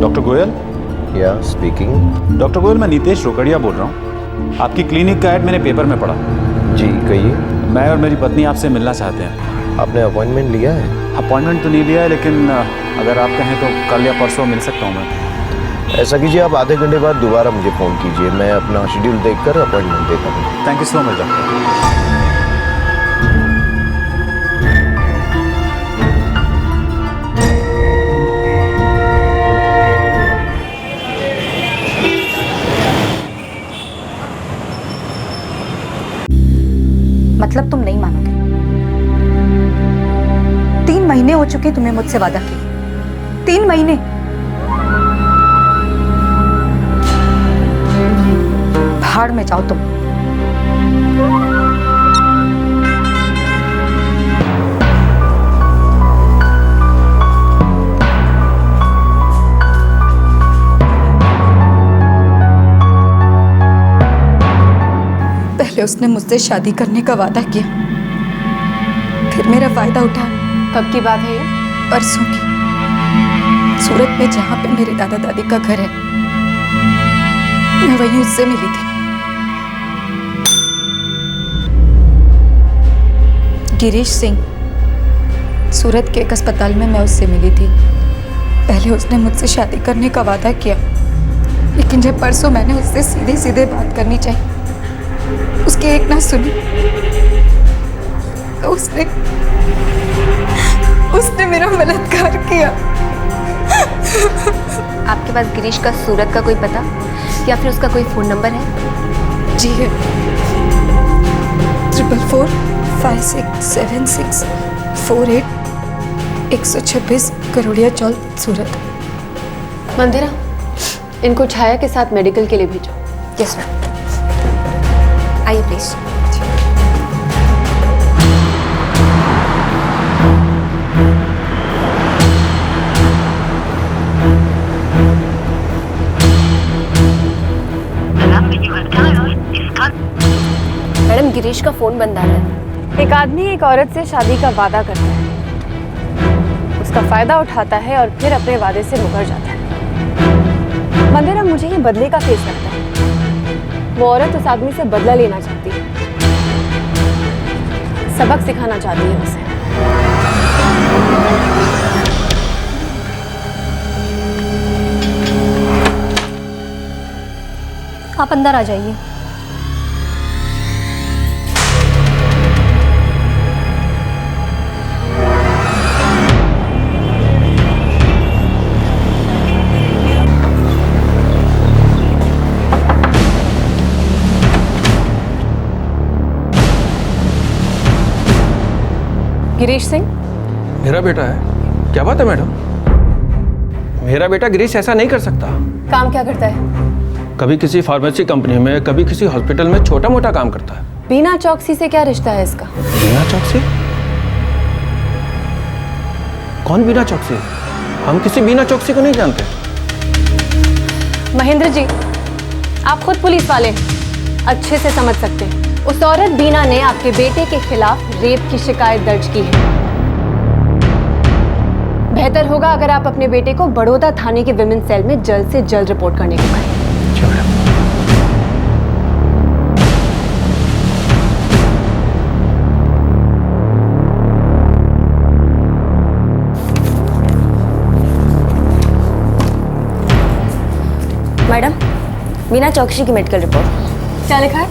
Doctor Goyal? या speaking. Doctor Goyal, मैं नीतेश रोकड़िया बोल रहा हूँ। आपकी क्लिनिक का ऐड मैंने पेपर में पढ़ा। जी कहिए। मैं और मेरी पत्नी आपसे मिलना चाहते हैं। आपने अपॉइंटमेंट लिया है? अपॉइंटमेंट तो नहीं लिया है, लेकिन अगर आप कहें तो कल या परसों मिल सकता हूँ मैं। ऐसा कीजिए, आप आधे घंटे बाद दोबारा मुझे फ़ोन कीजिए, मैं अपना शेड्यूल देखकर अपॉइंटमेंट देता हूँ। Thank you so much doctor. मतलब तुम नहीं मानोगे। 3 महीने हो चुके तुम्हें मुझसे वादा किए। 3 महीने। भाड़ में जाओ तुम। पहले उसने मुझसे शादी करने का वादा किया, फिर मेरा फायदा उठाया। कब की बात है ये? परसों की। सूरत में जहाँ पे मेरे दादा दादी का घर है, मैं वहीं उससे मिली थी। गिरीश सिंह, सूरत के एक अस्पताल में मैं उससे मिली थी। पहले उसने मुझसे शादी करने का वादा किया, लेकिन जब परसों मैंने उससे सीधे सीधे बात करनी चाहिए, उसकी एक ना सुनी, तो उसने मेरा बलात्कार किया। आपके पास गिरीश का सूरत का कोई पता या फिर उसका कोई फोन नंबर है? जी है। 44567648 126 करोड़िया चौल, सूरत। मंदिरा, इनको छाया के साथ मेडिकल के लिए भेजो। Yes ma'am. आइए प्लीज। मैडम, गिरीश का फोन बंद आ रहा है। एक आदमी एक औरत से शादी का वादा करता है, उसका फायदा उठाता है और फिर अपने वादे से मुकर जाता है। मंदिरा, मुझे ये बदले का केस लगता है। वो औरत उस आदमी से बदला लेना चाहती है, सबक सिखाना चाहती है उसे। आप अंदर आ जाइए। गिरीश सिंह? मेरा बेटा है? क्या बात है मैडम, मेरा बेटा गिरीश ऐसा नहीं कर सकता। काम क्या करता है? कभी किसी फार्मेसी कंपनी में, कभी किसी हॉस्पिटल में छोटा मोटा काम करता है। बीना चौकसी से क्या रिश्ता है इसका? बीना चौकसी? कौन बीना चौकसी? हम किसी बीना चौकसी को नहीं जानते। महेंद्र जी, आप खुद पुलिस वाले अच्छे से समझ सकते हैं। उस औरत बीना ने आपके बेटे के खिलाफ रेप की शिकायत दर्ज की है। बेहतर होगा अगर आप अपने बेटे को बड़ौदा थाने के विमेन सेल में जल्द से जल्द रिपोर्ट करने को कहें। मैडम, बीना चौकसी की मेडिकल रिपोर्ट। क्या लिखा है?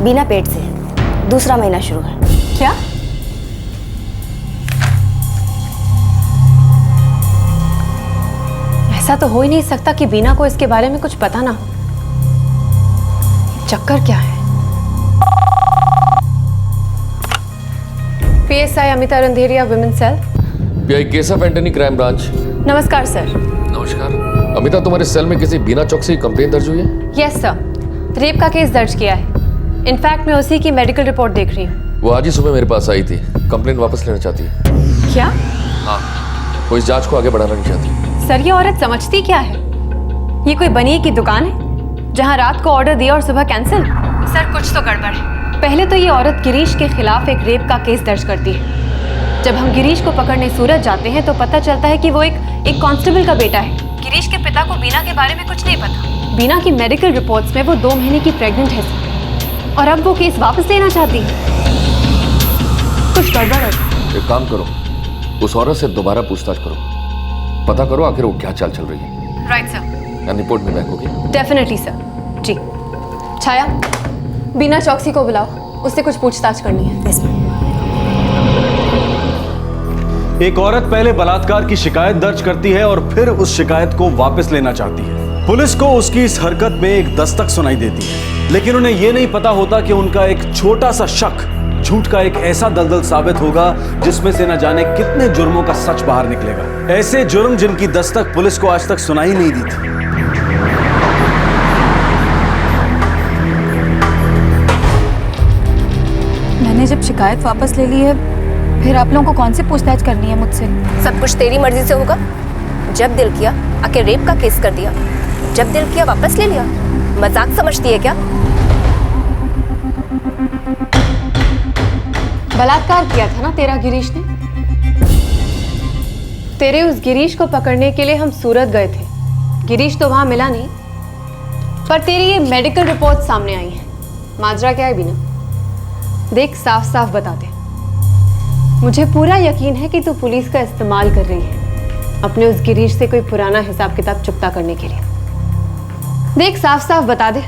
बीना पेट से है, दूसरा महीना शुरू है। क्या? ऐसा तो हो ही नहीं सकता कि बीना को इसके बारे में कुछ पता ना हो। चक्कर क्या है? PSI Amita Randheria, women cell. PI case of Antony, crime branch. नमस्कार सर। नमस्कार। अमिता, तुम्हारे सेल में किसी बीना चौकसी कंप्लेंट दर्ज हुई है? यस सर, रेप का केस दर्ज किया है। इनफैक्ट मैं उसी की मेडिकल रिपोर्ट देख रही हूँ। वो आज ही सुबह मेरे पास आई थी, कंप्लेंट वापस लेना चाहती है। क्या? हाँ, वो इस जांच को आगे बढ़ाना नहीं चाहती। सर, ये औरत समझती क्या है? ये कोई बनिए की दुकान है जहाँ रात को ऑर्डर दिया और सुबह कैंसिल? सर, कुछ तो गड़बड़ है। पहले तो ये औरत गिरीश के खिलाफ एक रेप का केस दर्ज करती है। जब हम गिरीश को पकड़ने सूरत जाते हैं तो पता चलता है कि वो एक एक कांस्टेबल का बेटा है। गिरीश के पिता को बीना के बारे में कुछ नहीं पता। बीना की मेडिकल रिपोर्ट्स में वो 2 महीने की प्रेग्नेंट है सर, और अब वो केस वापस लेना चाहती है। कुछ गड़बड़ है। एक काम करो, उस औरत से दोबारा पूछताछ करो, पता करो आखिर वो क्या चाल चल रही है। Right sir. एंड रिपोर्ट में बैक होगी। Definitely sir. जी। छाया, बीना चौकसी को बुलाओ, उससे कुछ पूछताछ करनी है। Yes ma'am. एक औरत पहले बलात्कार की शिकायत दर्ज करती है और फिर उस शिकायत को वापस लेना चाहती है। पुलिस को उसकी इस हरकत में एक दस्तक सुनाई देती है, लेकिन उन्हें यह नहीं पता होता कि उनका एक छोटा सा शक झूठ का एक ऐसा दलदल साबित होगा जिसमें से न जाने कितने जुर्मों का सच बाहर निकलेगा। ऐसे जुर्म जिनकी दस्तक पुलिस को आज तक सुनाई नहीं दी थी। मैंने जब शिकायत वापस ले ली है, फिर आप लोगों को कौन सी पूछताछ करनी है मुझसे? सब कुछ तेरी मर्जी से होगा। जब दिल किया आके रेप का केस कर दिया, जब दिल किया वापस ले लिया। मजाक समझती है क्या? बलात्कार किया था ना तेरा गिरीश ने। तेरे उस गिरीश को पकड़ने के लिए हम सूरत गए थे। गिरीश तो वहां मिला नहीं, पर तेरी ये मेडिकल रिपोर्ट सामने आई है। माजरा क्या है बीना? देख, साफ साफ बता दे। मुझे पूरा यकीन है कि तू पुलिस का इस्तेमाल कर रही है अपने उस गिरीश से कोई पुराना हिसाब किताब चुकता करने के लिए। देख, साफ साफ बता दे,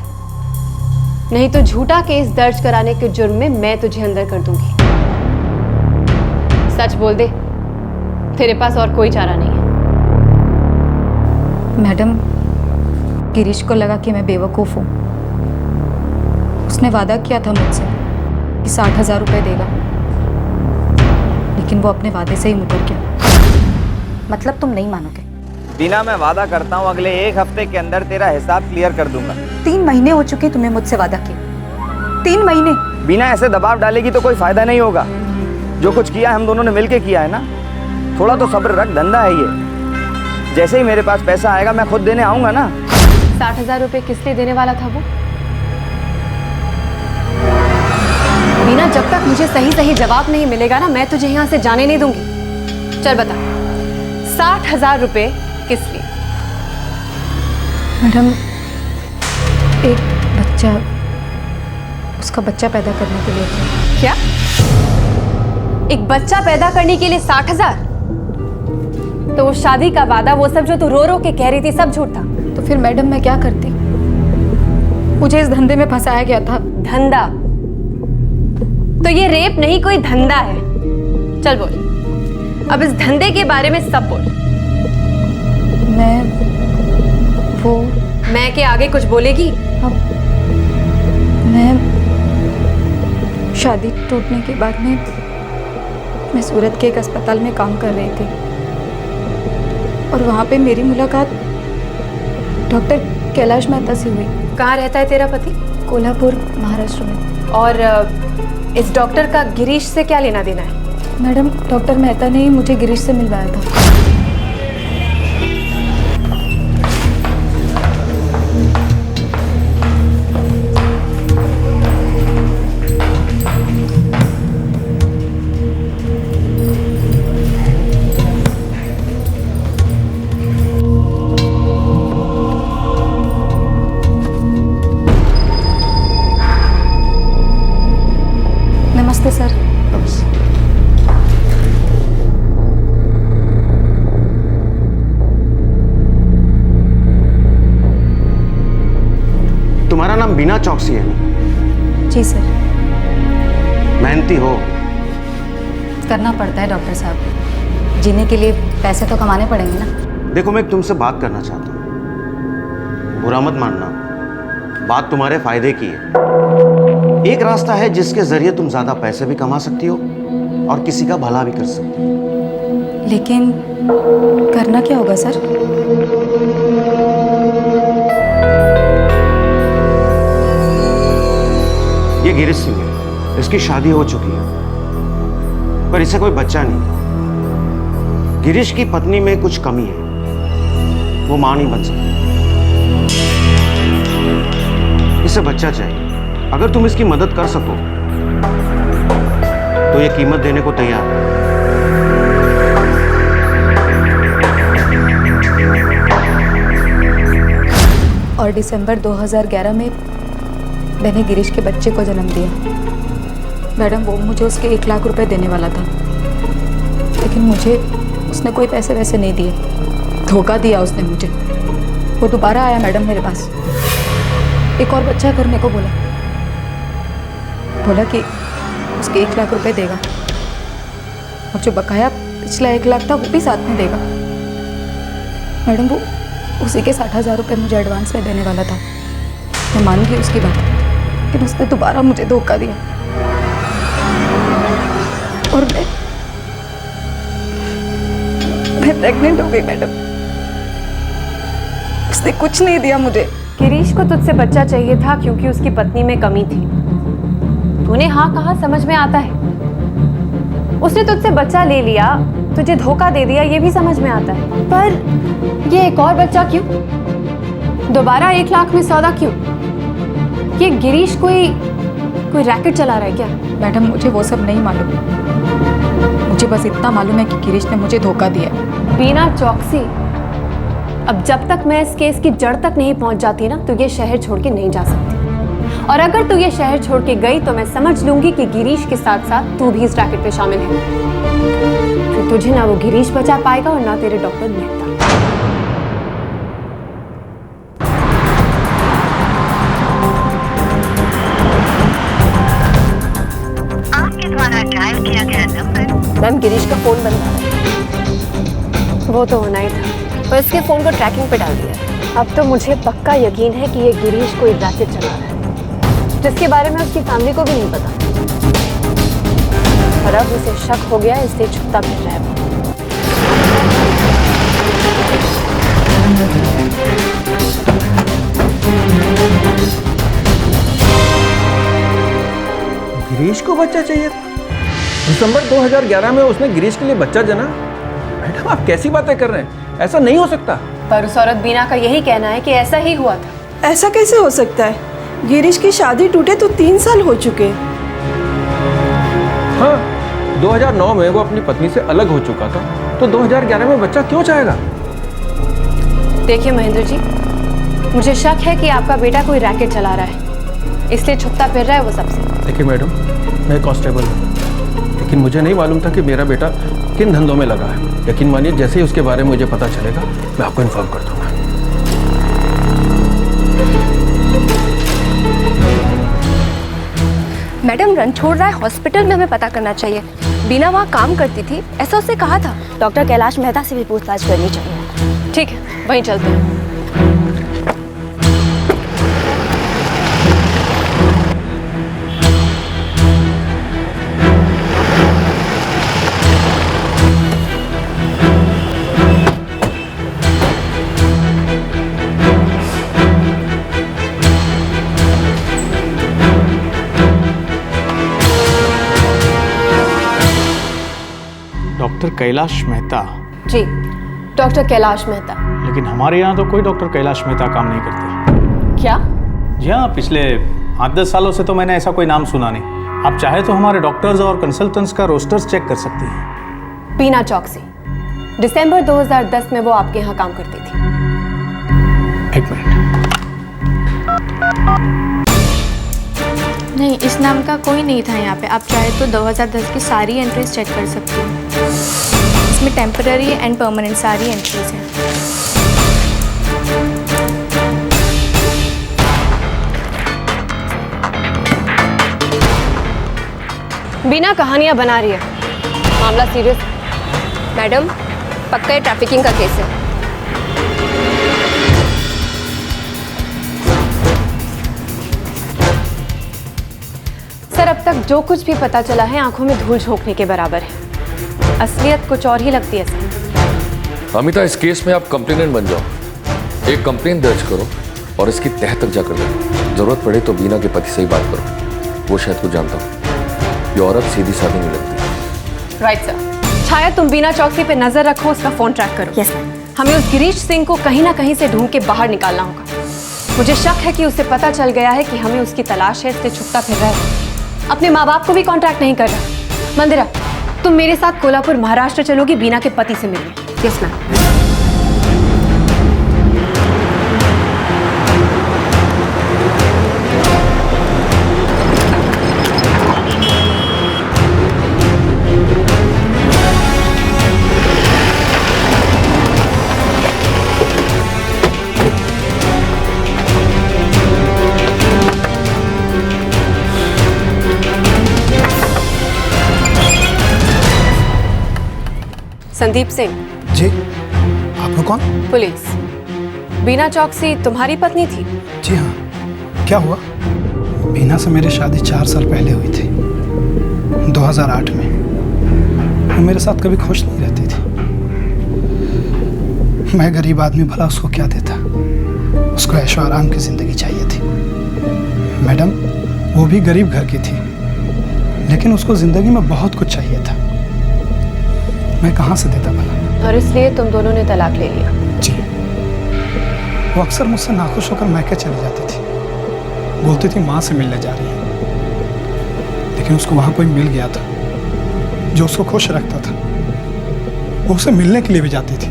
नहीं तो झूठा केस दर्ज कराने के जुर्म में मैं तुझे अंदर कर दूंगी। सच बोल दे, तेरे पास और कोई चारा नहीं है। मैडम, गिरीश को लगा कि मैं बेवकूफ़ हूँ। उसने वादा किया था मुझसे कि 60,000 रुपये देगा, लेकिन वो अपने वादे से ही मुकर गया। मतलब तुम नहीं मानोगे? बीना, मैं वादा करता हूँ अगले 1 हफ्ते के अंदर तेरा हिसाब क्लियर कर दूंगा। 3 महीने हो चुके तुम्हें मुझसे वादा किए। 3 महीने। बीना, ऐसे दबाव डालेगी तो कोई फायदा नहीं होगा। जो कुछ किया हम दोनों ने मिलके किया है ना, थोड़ा तो सब्र रख, धंधा है ये। जैसे ही मेरे पास पैसा आएगा मैं खुद देने आऊंगा ना। 60,000 रुपये किस लिए देने वाला था वो? बीना, जब तक मुझे सही सही जवाब नहीं मिलेगा ना, मैं तुझे यहाँ से जाने नहीं दूंगी। चल बता, 60,000 रुपये किस लिए? मैडम, एक बच्चा, उसका बच्चा पैदा करने के लिए। क्या? एक बच्चा पैदा करने के लिए 60,000? तो वो शादी का वादा, वो सब जो तू रो रो के कह रही थी, सब झूठ था। तो फिर मैडम मैं क्या करती? मुझे इस धंधे में फंसाया गया था। धंधा? तो ये रेप नहीं, कोई धंधा है। चल बोल, अब इस धंधे के बारे में सब बोल। मैं के आगे कुछ बोलेगी? अब मैं शादी टूटने के बाद में मैं सूरत के एक अस्पताल में काम कर रही थी, और वहाँ पे मेरी मुलाकात डॉक्टर कैलाश मेहता से हुई। कहाँ रहता है तेरा पति? कोल्हापुर, महाराष्ट्र में। और इस डॉक्टर का गिरीश से क्या लेना देना है? मैडम, डॉक्टर मेहता ने ही मुझे गिरीश से मिलवाया था। नमस्ते सर। तुम्हारा नाम बीना चौकसी है ना? जी सर। मेहनती हो? करना पड़ता है डॉक्टर साहब, जीने के लिए पैसे तो कमाने पड़ेंगे ना। देखो, मैं तुमसे बात करना चाहता हूँ, बुरा मत मानना, बात तुम्हारे फायदे की है। एक रास्ता है जिसके जरिए तुम ज्यादा पैसे भी कमा सकती हो और किसी का भला भी कर सकती हो। लेकिन करना क्या होगा सर? ये गिरीश सिंह है, इसकी शादी हो चुकी है, पर इसे कोई बच्चा नहीं। गिरीश की पत्नी में कुछ कमी है, वो मां नहीं बन सकती। इसे बच्चा चाहिए। अगर तुम इसकी मदद कर सको तो ये कीमत देने को तैयार है। और दिसंबर 2011 में मैंने गिरीश के बच्चे को जन्म दिया। मैडम, वो मुझे उसके 1 लाख रुपए देने वाला था, लेकिन मुझे उसने कोई पैसे वैसे नहीं दिए, धोखा दिया उसने मुझे। वो दोबारा आया मैडम मेरे पास, एक और बच्चा करने को बोला कि उसके 1 लाख रुपए देगा और जो बकाया पिछला 1 लाख था वो भी साथ में देगा। मैडम, वो उसी के 60,000 रुपये मुझे एडवांस में देने वाला था। मैं मान गई उसकी बात, लेकिन उसने दोबारा मुझे धोखा दिया और मैं प्रेग्नेंट हो गई मैडम। उसने कुछ नहीं दिया मुझे। गिरीश को तुझसे बच्चा चाहिए था क्योंकि उसकी पत्नी में कमी थी। तूने हाँ कहा, समझ में आता है। उसने तुझसे बच्चा ले लिया, तुझे धोखा दे दिया, ये भी समझ में आता है। पर ये एक और बच्चा क्यों? दोबारा 1 लाख में सौदा क्यों? ये गिरीश कोई रैकेट चला रहा है क्या? मैडम, मुझे वो सब नहीं मालूम। मुझे बस इतना मालूम है कि गिरीश ने मुझे धोखा दिया। बीना चौकसी, अब जब तक मैं इस केस की जड़ तक नहीं पहुंच जाती ना, तो ये शहर छोड़ के नहीं जा सकती। और अगर तू ये शहर छोड़ के गई तो मैं समझ लूंगी कि गिरीश के साथ साथ तू भी इस रैकेट पे शामिल है। फिर तुझे ना वो गिरीश बचा पाएगा और ना तेरे डॉक्टर मेहता। आपके द्वारा डायल किया गया नंबर। मैम, गिरीश का फोन बंद है। वो तो होना ही था, और इसके फोन को ट्रैकिंग पे डाल दिया। अब तो मुझे पक्का यकीन है कि ये गिरीश कोई रैकेट चला रहा है जिसके बारे में उसकी फैमिली को भी नहीं पता। और अब उसे शक हो गया, इसलिए छुपता फिर रहा है। गिरीश को बच्चा चाहिए था। दिसंबर 2011 में उसने गिरीश के लिए बच्चा जना। मैडम, आप कैसी बातें कर रहे हैं? ऐसा नहीं हो सकता। पर उस औरत बीना का यही कहना है कि ऐसा ही हुआ था। ऐसा कैसे हो सकता है? गिरीश की शादी टूटे तो 3 साल हो चुके। हाँ, 2009 में वो अपनी पत्नी से अलग हो चुका था, तो 2011 में बच्चा क्यों चाहेगा? देखिए महेंद्र जी, मुझे शक है कि आपका बेटा कोई रैकेट चला रहा है, इसलिए छुपता फिर रहा है वो सबसे। देखिए मैडम, मैं कांस्टेबल हूँ, लेकिन मुझे नहीं मालूम था कि मेरा बेटा किन धंधों में लगा है। यकीन मानिए, जैसे ही उसके बारे में मुझे पता चलेगा मैं आपको इन्फॉर्म कर दूंगा। मैडम, रन छोड़ रहा है, हॉस्पिटल में हमें पता करना चाहिए। बीना वहाँ काम करती थी, ऐसा उससे कहा था। डॉक्टर कैलाश मेहता से भी पूछताछ करनी चाहिए। ठीक है, वहीं चलते हैं। डॉक्टर कैलाश मेहता? जी, डॉक्टर कैलाश मेहता। लेकिन हमारे यहाँ तो कोई डॉक्टर कैलाश मेहता काम नहीं करते। क्या? जी हाँ, पिछले 8-10 सालों से तो मैंने ऐसा कोई नाम सुना नहीं। आप चाहे तो हमारे डॉक्टर्स और कंसल्टेंट्स का रोस्टर्स चेक कर सकती हैं। बीना चौकसी, दिसंबर 2010 में वो आपके यहाँ काम करती थी। एक मिनट। नहीं, इस नाम का कोई नहीं था यहाँ पे। आप चाहे तो 2010 की सारी एंट्रीज चेक कर सकती हैं। इसमें टेम्पररी एंड परमानेंट सारी एंट्रीज हैं। बीना कहानियां बना रही है, मामला सीरियस। मैडम, पक्का ये ट्रैफिकिंग का केस है। सर, अब तक जो कुछ भी पता चला है आंखों में धूल झोंकने के बराबर है। असलियत कुछ और ही लगती है सर। अमिता, इस केस में आप कंप्लेनेंट बन जाओ। एक कंप्लेन दर्ज करो और इसकी तह तक जाकर दो। जरूरत पड़े तो बीना के पति से ही बात करो। वो शायद कुछ जानता हो। ये औरत सीधी सादी नहीं लगती। Right sir. छाया, तुम बीना चौकसी पे नजर रखो, उसका फोन ट्रैक करो। Yes ma'am. हमें उस गिरीश सिंह को कहीं ना कहीं से ढूंढ के बाहर निकालना होगा। मुझे शक है कि उसे पता चल गया है कि हमें उसकी तलाश है, इसलिए छुपता फिर रहा है। अपने माँ बाप को भी कांटेक्ट नहीं कर रहा। मंदिरा, तुम मेरे साथ कोल्हापुर महाराष्ट्र चलोगी बीना के पति से मिलने। Yes ma'am. संदीप सिंह। जी, आप लोग कौन? पुलिस। बीना चौकसी तुम्हारी पत्नी थी? जी हाँ। क्या हुआ? बीना से मेरी शादी 4 साल पहले हुई थी, 2008 में। वो मेरे साथ कभी खुश नहीं रहती थी। मैं गरीब आदमी, भला उसको क्या देता। उसको ऐशो आराम की ज़िंदगी चाहिए थी। मैडम, वो भी गरीब घर की थी, लेकिन उसको ज़िंदगी में बहुत कुछ चाहिए था। मैं कहाँ से देता भला? और इसलिए तुम दोनों ने तलाक ले लिया? जी। वो अक्सर मुझसे नाखुश होकर मैके चली जाती थी। बोलती थी माँ से मिलने जा रही है, लेकिन उसको वहाँ कोई मिल गया था जो उसको खुश रखता था। वो उसे मिलने के लिए भी जाती थी।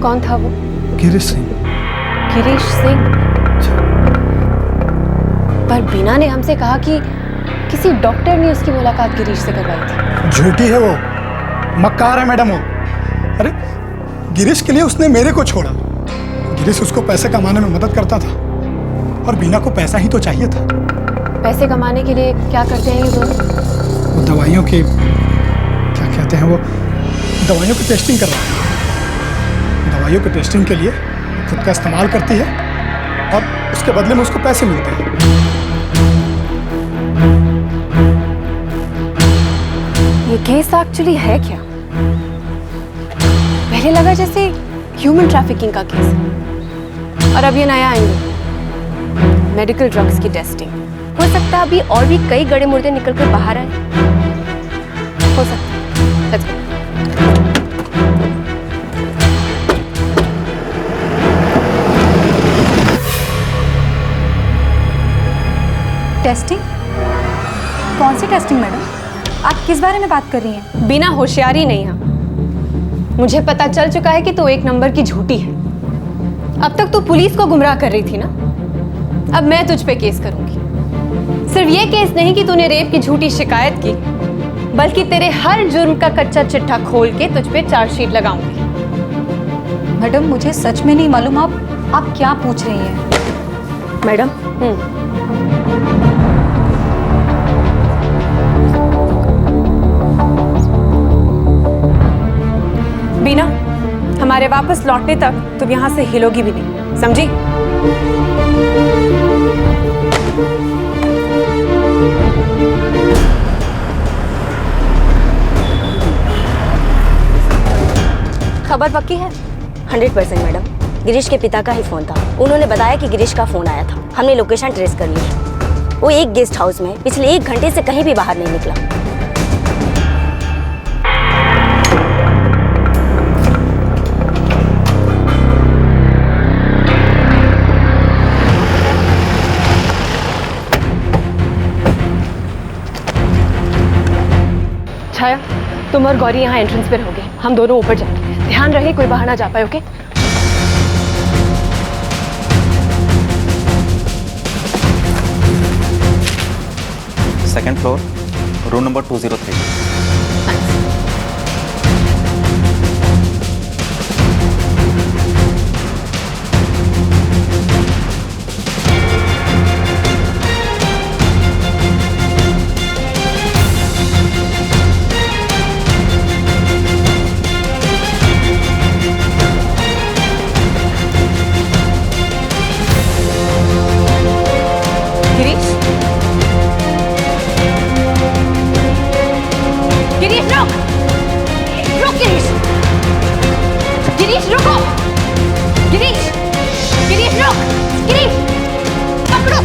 कौन था वो? गिरीश सिंह। गिरीश सिंह? पर बीना ने हमसे कहा कि किसी डॉक्टर ने उसकी मुलाकात गिरीश से करवाई थी। झूठी है वो, मक्कार है मैडम वो। अरे गिरीश के लिए उसने मेरे को छोड़ा। गिरीश उसको पैसे कमाने में मदद करता था और बीना को पैसा ही तो चाहिए था। पैसे कमाने के लिए क्या करते हैं ये दोनों? वो दवाइयों की, क्या कहते हैं, वो दवाइयों की टेस्टिंग कर रहा है। दवाइयों की टेस्टिंग के लिए खुद का इस्तेमाल करती है और उसके बदले में उसको पैसे मिलते हैं। ये केस एक्चुअली है क्या? पहले लगा जैसे ह्यूमन ट्रैफिकिंग का केस, और अब ये नया एंगल, मेडिकल ड्रग्स की टेस्टिंग। हो सकता है अभी और भी कई गड़े मुर्दे निकल कर बाहर आए। हो सकता है। Let's go. टेस्टिंग? कौन सी टेस्टिंग मैडम? आप किस बारे में बात कर रही हैं? बिना होशियारी नहीं है। मुझे पता चल चुका है कि तू एक नंबर की झूठी है। अब तक तू पुलिस को गुमराह कर रही थी ना, अब मैं तुझ पे केस करूंगी। सिर्फ ये केस नहीं कि तूने रेप की झूठी शिकायत की, बल्कि तेरे हर जुर्म का कच्चा चिट्ठा खोल के तुझ पे चार्जशीट लगाऊंगी। मैडम, मुझे सच में नहीं मालूम आप क्या पूछ रही हैं। मैडम, बीना, हमारे वापस लौटने तक तुम यहां से हिलोगी भी नहीं, समझी? खबर पक्की है? 100% मैडम। गिरीश के पिता का ही फोन था। उन्होंने बताया कि गिरीश का फोन आया था। हमने लोकेशन ट्रेस कर ली। वो एक गेस्ट हाउस में पिछले 1 घंटे से कहीं भी बाहर नहीं निकला। छाया, तुम और गौरी यहाँ एंट्रेंस पे रहोगे, हम दोनों ऊपर जाएंगे। ध्यान रहे कोई बाहर ना जा पाए, okay? Second floor, room number 203। Girish, Girish रुक, रुक गिरीश, गिरीश रुको, गिरीश, गिरीश रुक, गिरीश पकड़ो।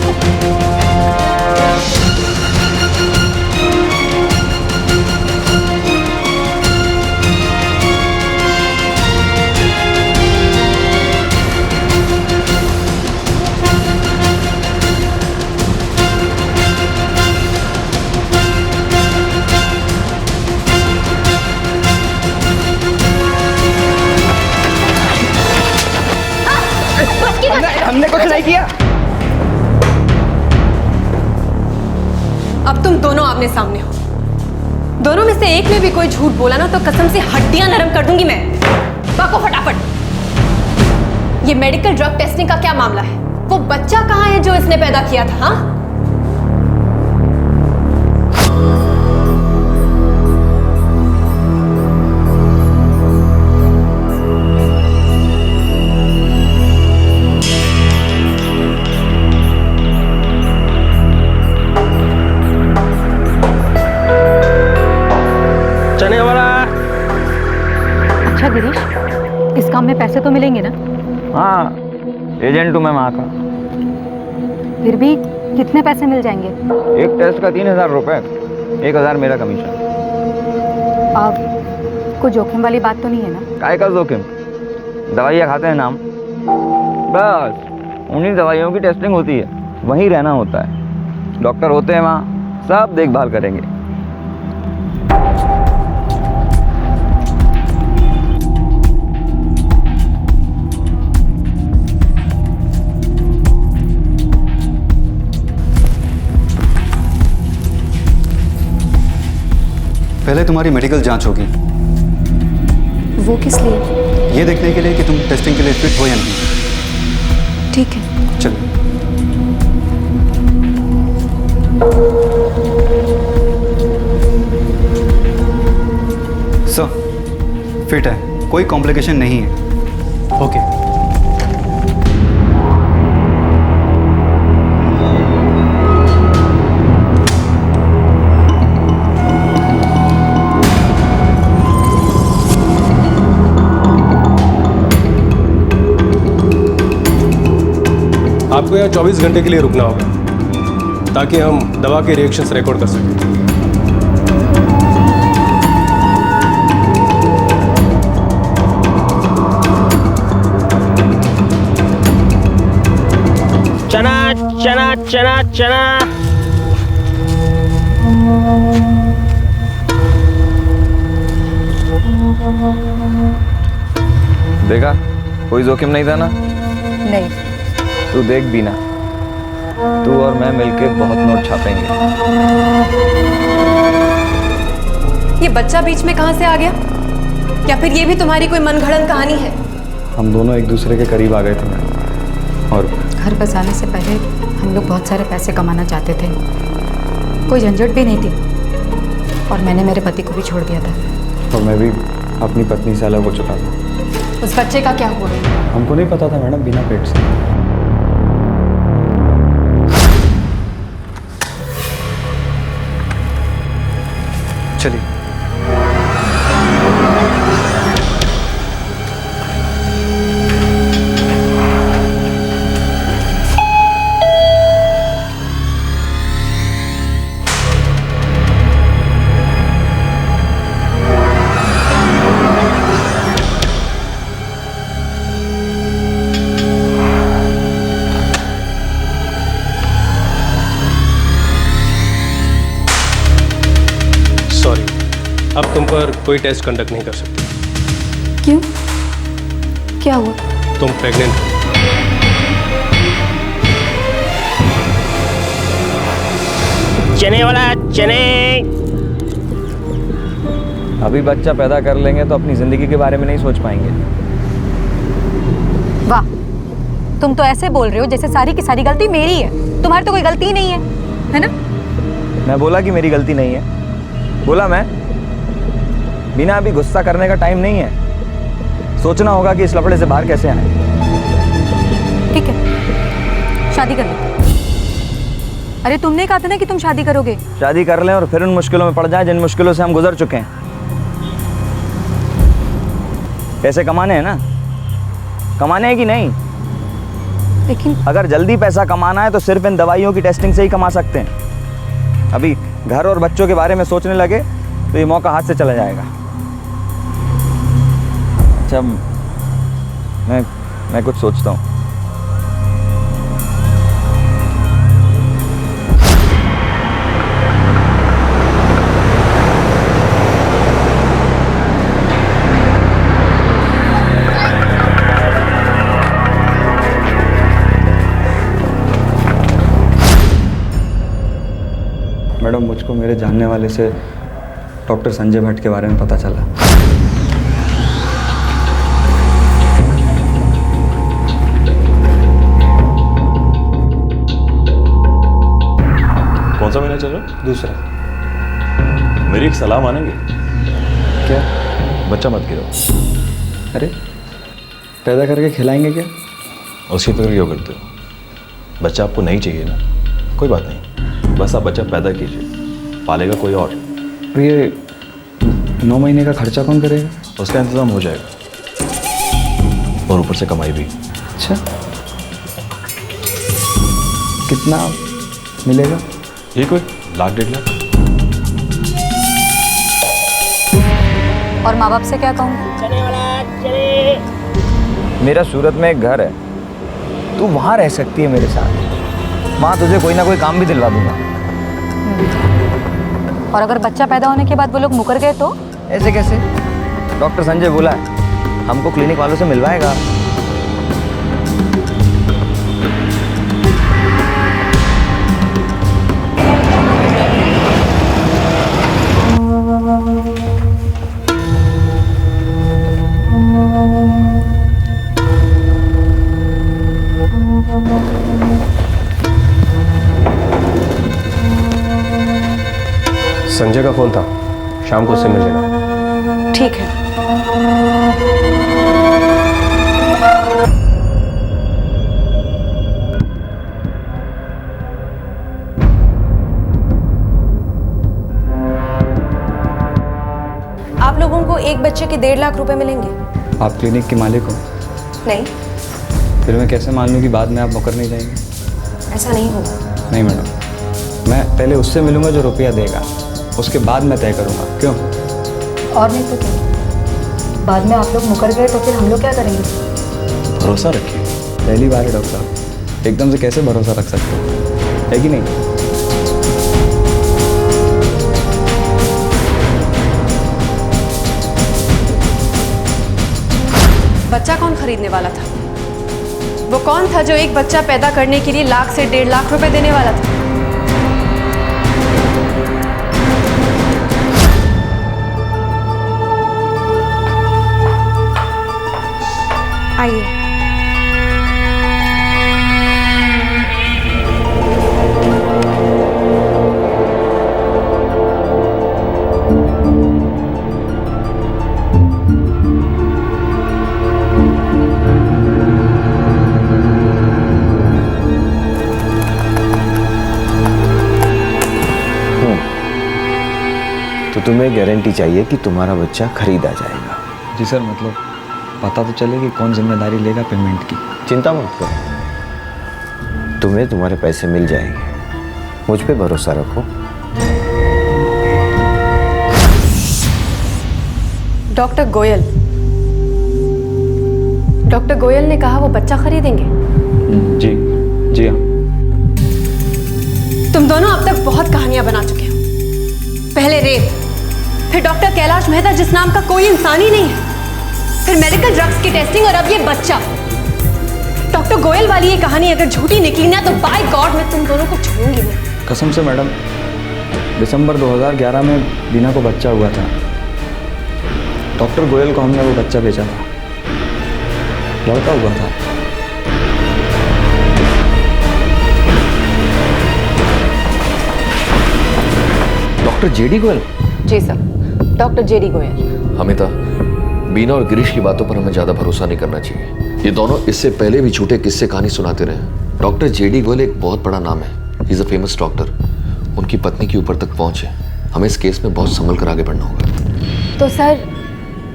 हमने कुछ नहीं किया। अब तुम दोनों आमने सामने हो। दोनों में से एक ने भी कोई झूठ बोला ना तो कसम से हड्डियां नरम कर दूंगी मैं। बाको फटाफट। ये मेडिकल ड्रग टेस्टिंग का क्या मामला है? वो बच्चा कहाँ है जो इसने पैदा किया था? हाँ, हमें पैसे तो मिलेंगे ना? हाँ, एजेंट हूँ मैं वहाँ का। फिर भी कितने पैसे मिल जाएंगे? एक टेस्ट का 3,000 रुपये, 1,000 मेरा कमीशन। अब कोई जोखिम वाली बात तो नहीं है ना? काय का जोखिम? दवाइयाँ खाते हैं नाम, बस उन्हीं दवाइयों की टेस्टिंग होती है, वहीं रहना होता है। डॉक्टर होते हैं वहाँ, सब देखभाल करेंगे। पहले तुम्हारी मेडिकल जांच होगी। वो किस लिए? ये देखने के लिए कि तुम टेस्टिंग के लिए फिट हो या नहीं। ठीक है, चलो। सर, फिट है, कोई कॉम्प्लिकेशन नहीं है। ओके। आपको यहाँ 24 घंटे के लिए रुकना होगा ताकि हम दवा के रिएक्शंस रिकॉर्ड कर सकें। चना चना चना चना। देखा, कोई जोखिम नहीं था ना? नहीं। तू देख बीना, तू और मैं मिलके बहुत नोट छापेंगे। ये बच्चा बीच में कहाँ से आ गया? या फिर ये भी तुम्हारी कोई मनगढ़ंत कहानी है? हम दोनों एक दूसरे के करीब आ गए थे मैडम, और घर बसाने से पहले हम लोग बहुत सारे पैसे कमाना चाहते थे। कोई झंझट भी नहीं थी, और मैंने मेरे पति को भी छोड़ दिया था। और मैं भी अपनी पत्नी से अलग हो चुका था। उस बच्चे का क्या हुआ? हमको नहीं पता था मैडम, बिना पेट से। चलिए। अब तुम पर कोई टेस्ट कंडक्ट नहीं कर सकते। क्यों? क्या हुआ? तुम प्रेग्नेंट हो। चने वाला चने। अभी बच्चा पैदा कर लेंगे तो अपनी जिंदगी के बारे में नहीं सोच पाएंगे। वाह, तुम तो ऐसे बोल रहे हो जैसे सारी की सारी गलती मेरी है। तुम्हारी तो कोई गलती नहीं है ना? मैं बोला कि मेरी गलती नहीं है? बोला मैं? बिना अभी गुस्सा करने का टाइम नहीं है। सोचना होगा कि इस लफड़े से बाहर कैसे आए। ठीक है, शादी कर लो। अरे तुमने कहा था ना कि तुम शादी करोगे। शादी कर लें और फिर उन मुश्किलों में पड़ जाएं जिन मुश्किलों से हम गुजर चुके हैं। पैसे कमाने हैं ना? कमाने हैं कि नहीं? लेकिन अगर जल्दी पैसा कमाना है तो सिर्फ इन दवाइयों की टेस्टिंग से ही कमा सकते हैं। अभी घर और बच्चों के बारे में सोचने लगे तो ये मौका हाथ से चला जाएगा। अच्छा, मैं कुछ सोचता हूँ। मैडम, मुझको मेरे जानने वाले से डॉक्टर संजय भट्ट के बारे में पता चला। कौन सा महीना चल रहा? दूसरा। मेरी एक सलाह मानेंगे? क्या? बच्चा मत गिरो। अरे, पैदा करके खिलाएंगे क्या? उसकी फिक्र क्यों करते हो? बच्चा आपको नहीं चाहिए ना, कोई बात नहीं, बस आप बच्चा पैदा कीजिए, पालेगा कोई और। ये 9 महीने का खर्चा कौन करेगा? उसका इंतजाम हो जाएगा। और ऊपर से कमाई भी। अच्छा, कितना मिलेगा? ये कोई 1-1.5 लाख। और माँ बाप से क्या कहूँ? मेरा सूरत में एक घर है, तू वहाँ रह सकती है मेरे साथ। माँ तुझे कोई ना कोई काम भी दिलवा दूंगा। और अगर बच्चा पैदा होने के बाद वो लोग मुकर गए तो? ऐसे कैसे? डॉक्टर संजय बोला है हमको क्लिनिक वालों से मिलवाएगा। संजय का फोन था, शाम को उससे मिल लेना। ठीक है। आप लोगों को एक बच्चे के 1.5 लाख रुपए मिलेंगे। आप क्लिनिक के मालिक हो? नहीं। फिर मैं कैसे मान लूँ कि बाद में आप मुकर नहीं जाएंगे? ऐसा नहीं होगा। नहीं मैडम, मैं पहले उससे मिलूंगा जो रुपया देगा, उसके बाद मैं तय करूंगा। क्यों? और नहीं तो क्या? बाद में आप लोग मुकर गए तो फिर हम लोग क्या करेंगे? भरोसा रखिए। पहली बार है डॉक्टर साहब, एकदम से कैसे भरोसा रख सकते हो, है कि नहीं? बच्चा कौन खरीदने वाला था? वो कौन था जो एक बच्चा पैदा करने के लिए 1 लाख से 1.5 लाख रुपए देने वाला था? आइए। तो तुम्हें गारंटी चाहिए कि तुम्हारा बच्चा खरीदा जाएगा? जी सर, मतलब पता तो चले कि कौन जिम्मेदारी लेगा पेमेंट की। चिंता मत करो, तुम्हें तुम्हारे पैसे मिल जाएंगे। मुझ पे भरोसा रखो। डॉक्टर गोयल, डॉक्टर गोयल ने कहा वो बच्चा खरीदेंगे। जी जी हाँ। तुम दोनों अब तक बहुत कहानियां बना चुके हो। पहले रेप, फिर डॉक्टर कैलाश मेहता जिस नाम का कोई इंसान ही नहीं है, फिर मेडिकल ड्रग्स की टेस्टिंग और अब ये बच्चा। डॉक्टर गोयल वाली ये कहानी अगर झूठी निकली ना तो बाय गॉड मैं तुम दोनों को छोड़ूंगी नहीं। कसम से मैडम, दिसंबर 2011 में बीना को बच्चा हुआ था। डॉक्टर गोयल को हमने वो बच्चा बेचा था, लड़का हुआ था। Doctor JD Goyal? जी sir, doctor JD Goyal. Amita, Bina और गिरीश की बातों पर हमें ज्यादा भरोसा नहीं करना चाहिए। ये दोनों इससे पहले भी झूठे किस्से कहानी सुनाते रहे। डॉक्टर जेडी गोयल एक बहुत बड़ा नाम है, he is a famous doctor. उनकी पत्नी की ऊपर तक पहुंच है। हमें इस केस में बहुत संभल कर आगे बढ़ना होगा। तो सर,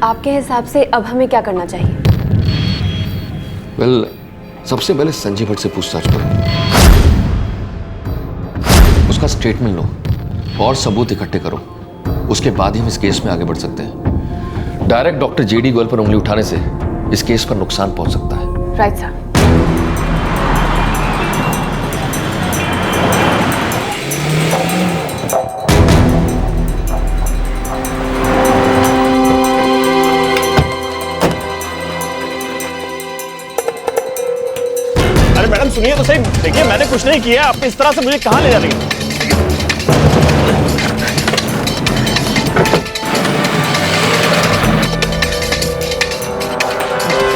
आपके हिसाब से अब हमें क्या करना चाहिए? वेल, सबसे पहले संजय भट्ट से पूछताछ करो, उसका स्टेटमेंट लो और सबूत इकट्ठे करो। उसके बाद ही हम इस केस में आगे बढ़ सकते हैं। डायरेक्ट डॉक्टर जेडी गोयल पर उंगली उठाने से इस केस पर नुकसान पहुंच सकता है। Right sir. अरे मैडम सुनिए तो सही, देखिए मैंने कुछ नहीं किया, आप इस तरह से मुझे कहाँ ले जा रही हैं?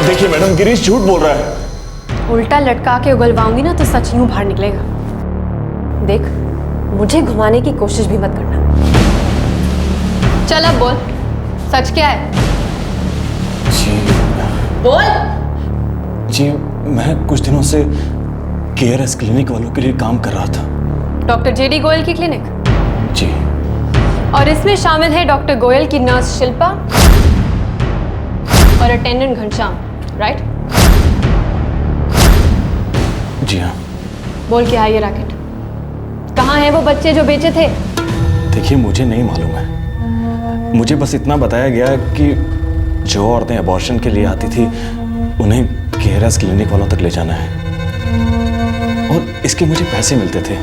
देखिए मैडम, गिरीश झूठ बोल रहा है। उल्टा लटका के उगलवाऊंगी ना तो सच यूं बाहर निकलेगा। देख, मुझे घुमाने की कोशिश भी मत करना। चल अब बोल, सच क्या है? जी बोल। जी, मैं कुछ दिनों से केयरएस क्लिनिक वालों के लिए काम कर रहा था। डॉक्टर जेडी गोयल की क्लिनिक? जी। और इसमें शामिल है डॉक्टर गोयल की नर्स शिल्पा और अटेंडेंट घनश्याम, राइट? जी हाँ। बोल क्या है ये रैकेट? कहाँ हैं वो बच्चे जो बेचे थे? देखिए मुझे नहीं मालूम है, मुझे बस इतना बताया गया कि जो औरतें अबॉर्शन के लिए आती थी उन्हें केयरस क्लिनिक वालों तक ले जाना है और इसके मुझे पैसे मिलते थे।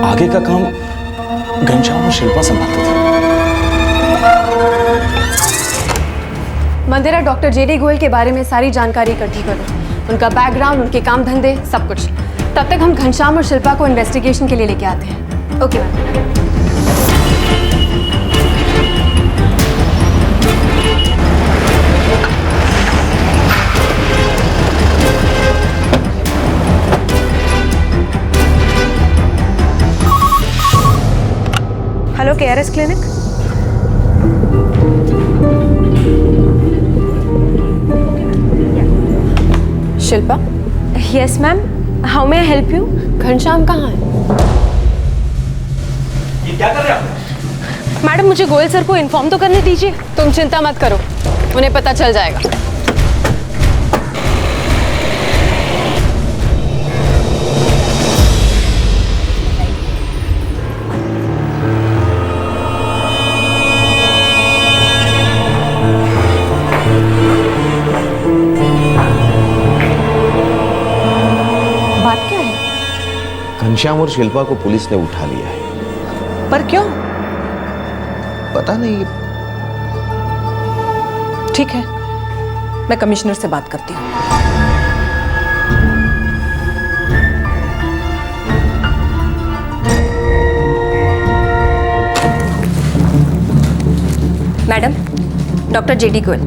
आगे का काम घनश्याम और शिल्पा संभालते थे। मंदिरा डॉक्टर जेडी गोयल के बारे में सारी जानकारी इकट्ठी करो, उनका बैकग्राउंड, उनके काम धंधे, सब कुछ। तब तक हम घनश्याम और शिल्पा को इन्वेस्टिगेशन के लिए लेके आते हैं। Okay ma'am. Hello KRS clinic. Shilpa? Yes ma'am, how may I help you? Ghanshyam कहाँ है? ये क्या कर रहे हैं? मैडम मुझे गोयल सर को इन्फॉर्म तो करने दीजिए। तुम चिंता मत करो, उन्हें पता चल जाएगा। घनश्याम और शिल्पा को पुलिस ने उठा लिया है। पर क्यों? पता नहीं। ठीक है, मैं कमिश्नर से बात करती हूँ। मैडम, डॉक्टर जेडी गोयल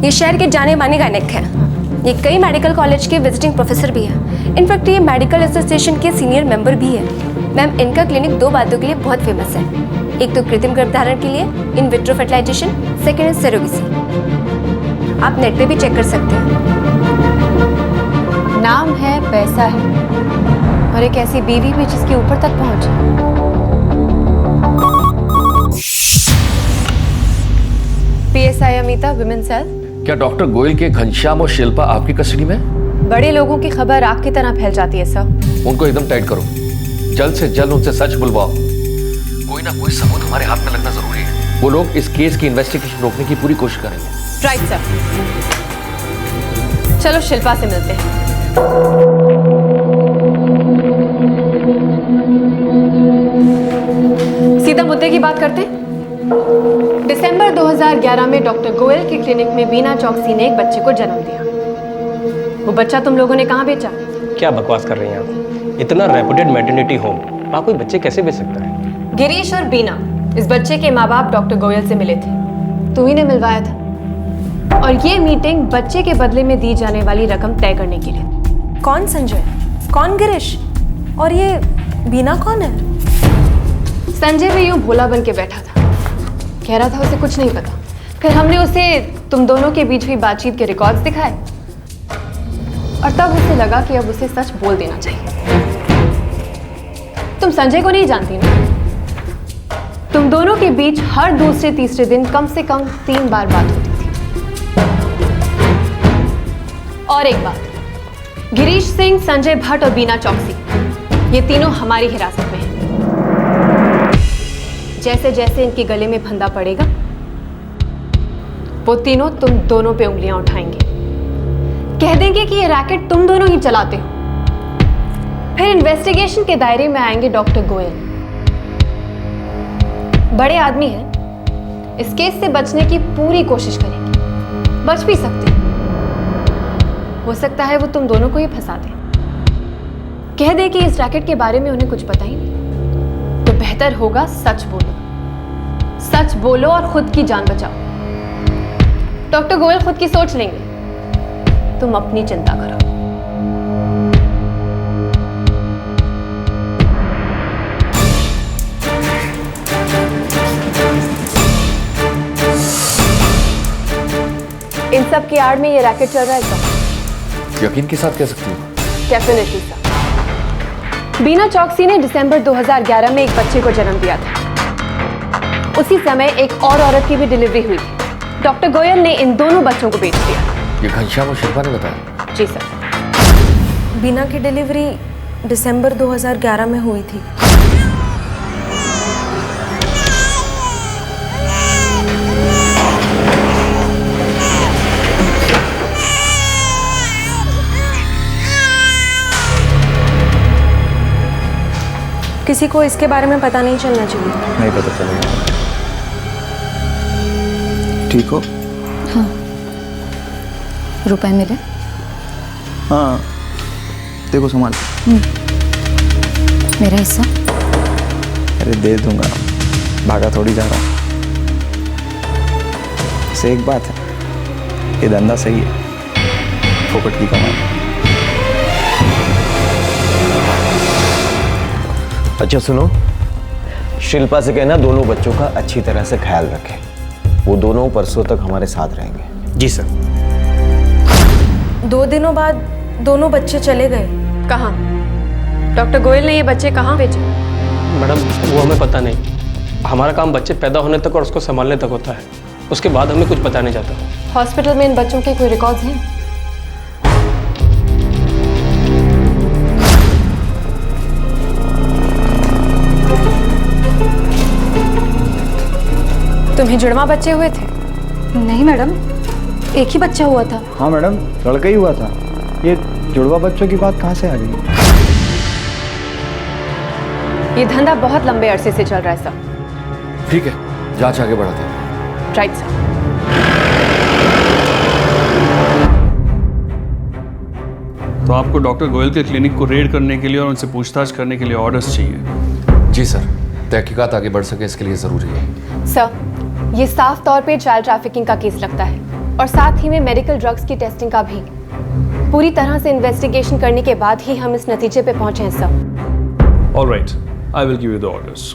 ये शहर के जाने माने गायक हैं। ये कई मेडिकल कॉलेज के विजिटिंग प्रोफेसर भी हैं। इनफैक्ट ये मेडिकल एसोसिएशन के सीनियर मेंबर भी हैं। मैम, इनका क्लिनिक दो बातों के लिए बहुत फेमस है। एक तो कृत्रिम गर्भधारण के लिए, in vitro fertilization, second is surrogacy. आप नेट पे भी चेक कर सकते हैं। नाम है, पैसा है और एक ऐसी बीवी भी जिसके ऊपर तक पहुंचे। PSI Amita, women cell. क्या डॉक्टर गोयल के घनश्याम और शिल्पा आपकी कस्टडी में? बड़े लोगों की खबर आग की तरह फैल जाती है सर। उनको एकदम टाइट करो, जल्द से जल्द उनसे सच बुलवाओ। कोई ना कोई सबूत हमारे हाथ में लगना जरूरी है। वो लोग इस केस की इन्वेस्टिगेशन रोकने की पूरी कोशिश करेंगे। Right sir. चलो शिल्पा से मिलते हैं। सीधा मुद्दे की बात करते हैं। दिसंबर 2011 में डॉक्टर गोयल के क्लिनिक में बीना चौकसी ने एक बच्चे को जन्म दिया। वो बच्चा तुम लोगों ने कहाँ बेचा? क्या बकवास कर रही हैं आप? इतना रेपुटेड मैटरनिटी होम, वहाँ कोई बच्चे कैसे बेच सकता है? गिरीश और बीना, इस बच्चे के माँ बाप डॉक्टर गोयल से मिले थे। तू ही ने मिलवाया था। और ये मीटिंग बच्चे के बदले में दी जाने वाली रकम तय करने के लिए। कौन संजय? कौन गिरीश? और ये बीना कौन है? संजय भी यूं भोला बन के बैठा था, कह रहा था उसे कुछ नहीं पता। फिर हमने उसे तुम दोनों के बीच हुई बातचीत के रिकॉर्ड्स दिखाए और तब उसे लगा कि अब उसे सच बोल देना चाहिए। तुम संजय को नहीं जानती ना? तुम दोनों के बीच हर दूसरे तीसरे दिन कम से कम 3 बार बात होती थी। और एक बात, गिरीश सिंह, संजय भट्ट और बीना चौकसी, ये तीनों हमारी हिरासत में हैं। जैसे जैसे इनके गले में फंदा पड़ेगा, वो तीनों तुम दोनों पे उंगलियां उठाएंगे, कह देंगे कि ये रैकेट तुम दोनों ही चलाते हो। फिर इन्वेस्टिगेशन के दायरे में आएंगे डॉक्टर गोयल। बड़े आदमी हैं, इस केस से बचने की पूरी कोशिश करेंगे। बच भी सकते हैं। हो सकता है वो तुम दोनों को ही फंसा दे, कह दे कि इस रैकेट के बारे में उन्हें कुछ पता ही नहीं। तो बेहतर होगा सच बोलो, सच बोलो और खुद की जान बचाओ। डॉक्टर गोयल खुद की सोच लेंगे, तुम अपनी चिंता करो। इन सब की आड़ में ये रैकेट चल रहा है क्या? यकीन के साथ कह सकती हूँ। Definitely sir. बीना चौकसी ने दिसंबर 2011 में एक बच्चे को जन्म दिया था। उसी समय एक और औरत की भी डिलीवरी हुई थी। डॉक्टर गोयल ने इन दोनों बच्चों को बेच दिया। ये घनश्याम और शिल्पा ने बताया? जी सर। बीना की डिलीवरी दिसंबर 2011 में हुई थी। किसी को इसके बारे में पता नहीं चलना चाहिए। नहीं पता चलेगा। ठीक हो? हाँ। रुपए मिले? हाँ, देखो संभाल। मेरा हिस्सा? अरे दे दूंगा, भागा थोड़ी जा रहा। से एक बात है, ये धंधा सही है, फोकट की कमाई। अच्छा सुनो, शिल्पा से कहना दोनों बच्चों का अच्छी तरह से ख्याल रखें। वो दोनों परसों तक हमारे साथ रहेंगे। जी सर। 2 दिनों बाद दोनों बच्चे चले गए। कहाँ? डॉक्टर गोयल ने ये बच्चे कहाँ भेजे? मैडम वो हमें पता नहीं। हमारा काम बच्चे पैदा होने तक और उसको संभालने तक होता है, उसके बाद हमें कुछ पता नहीं जाता। हॉस्पिटल में इन बच्चों के कोई रिकॉर्ड्स हैं? तुम्हें जुड़वा बच्चे हुए थे? नहीं मैडम, एक ही बच्चा हुआ था। हाँ मैडम, लड़का ही हुआ था। ये जुड़वा बच्चों की बात कहाँ से आ गई? ये धंधा बहुत लंबे अरसे से चल रहा है सर। ठीक है, जांच आगे बढ़ाते हैं। Right sir. तो आपको डॉक्टर गोयल के क्लिनिक को रेड करने के लिए और उनसे पूछताछ करने के लिए ऑर्डर्स चाहिए? जी सर, तहकीकात आगे बढ़ सके इसके लिए ज़रूरी है। सर, ये साफ तौर पे चाइल्ड ट्रैफिकिंग का केस लगता है और साथ ही में मेडिकल ड्रग्स की टेस्टिंग का भी। पूरी तरह से इन्वेस्टिगेशन करने के बाद ही हम इस नतीजे पे पहुंचे हैं sir. Alright, I will give you the orders.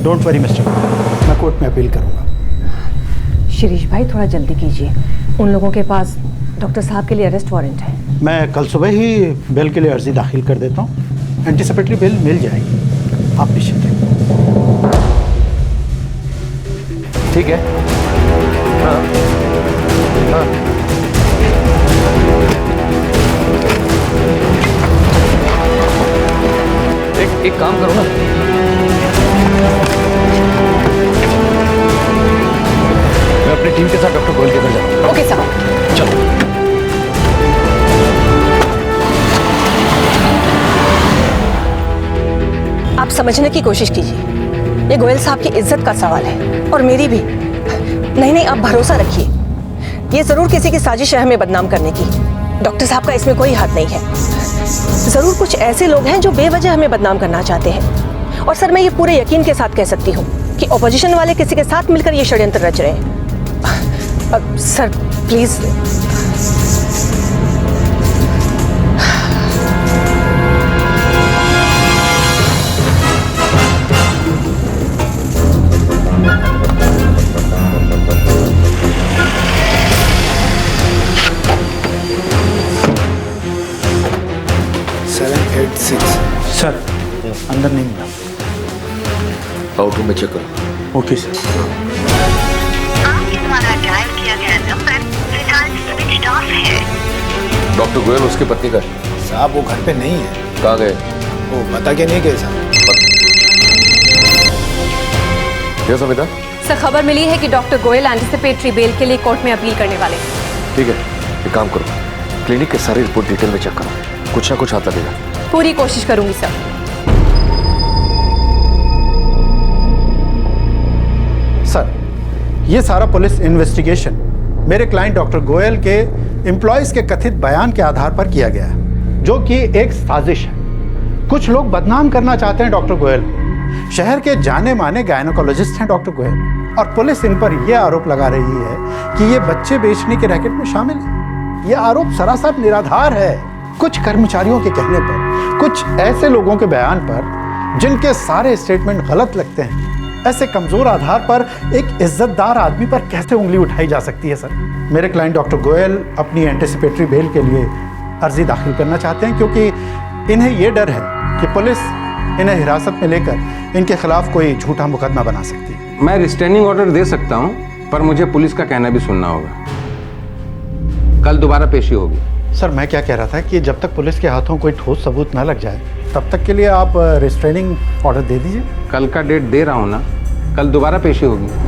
Don't worry mister, मैं कोर्ट में अपील करूंगा। शिरीष भाई थोड़ा जल्दी कीजिए, उन लोगों के पास डॉक्टर साहब के लिए अरेस्ट वारंट है। मैं कल सुबह ही बेल के लिए अर्जी दाखिल कर देता हूँ। एंटीसिपेटरी बेल मिल जाएगी, आप निश्चिंत रहिए। ठीक है। हाँ हाँ। एक काम करो ना, मैं अपनी टीम के साथ डॉक्टर गोयल के घर जाऊँ। Okay sir. चलो। आप समझने की कोशिश कीजिए, ये गोयल साहब की इज्जत का सवाल है और मेरी भी। नहीं, आप भरोसा रखिए, ये जरूर किसी की साजिश है हमें बदनाम करने की। डॉक्टर साहब का इसमें कोई हाथ नहीं है। जरूर कुछ ऐसे लोग हैं जो बेवजह हमें बदनाम करना चाहते हैं। और सर, मैं ये पूरे यकीन के साथ कह सकती हूँ कि ऑपोजिशन वाले किसी के साथ मिलकर ये षड्यंत्र रच रहे हैं। Sir please. सर, अंदर नहीं मिला। आउटरूम में चेक करो। Okay sir. आपके द्वारा डायल किया गया नंबर फिलहाल स्विच ऑफ है। डॉक्टर गोयल उसकी पत्नी का साहब वो घर पे नहीं है। कहाँ गए? वो बता के नहीं गए साहब। क्या सविता? सर, खबर मिली है कि डॉक्टर गोयल एंटिसिपेटरी बेल के लिए कोर्ट में अपील करने वाले हैं। ठीक है, एक काम करो, क्लिनिक के सारी रिपोर्ट डिटेल में चेक करो, कुछ ना कुछ हाथ लगेगा। पूरी कोशिश करूंगी सर। सर, ये सारा पुलिस इन्वेस्टिगेशन मेरे क्लाइंट डॉक्टर गोयल के एम्प्लॉयज के कथित बयान के आधार पर किया गया है, जो कि एक साजिश है। कुछ लोग बदनाम करना चाहते हैं डॉक्टर गोयल को। शहर के जाने माने गायनोकोलॉजिस्ट हैं डॉक्टर गोयल, और पुलिस इन पर यह आरोप लगा रही है कि ये बच्चे बेचने के रैकेट में शामिल है। यह आरोप सरासर निराधार है। कुछ कर्मचारियों के कहने पर, कुछ ऐसे लोगों के बयान पर जिनके सारे स्टेटमेंट गलत लगते हैं, ऐसे कमजोर आधार पर एक इज्जतदार आदमी पर कैसे उंगली उठाई जा सकती है सर? मेरे क्लाइंट डॉक्टर गोयल अपनी एंटिसिपेटरी बेल के लिए अर्जी दाखिल करना चाहते हैं, क्योंकि इन्हें यह डर है कि पुलिस इन्हें हिरासत में लेकर इनके खिलाफ कोई झूठा मुकदमा बना सकती है। मैं रिस्ट्रेनिंग ऑर्डर दे सकता हूं, पर मुझे पुलिस का कहना भी सुनना होगा। कल दोबारा पेशी होगी। सर, मैं क्या कह रहा था कि जब तक पुलिस के हाथों कोई ठोस सबूत ना लग जाए, तब तक के लिए आप रिस्ट्रेनिंग ऑर्डर दे दीजिए। कल का डेट दे रहा हूं ना, कल दोबारा पेशी होगी।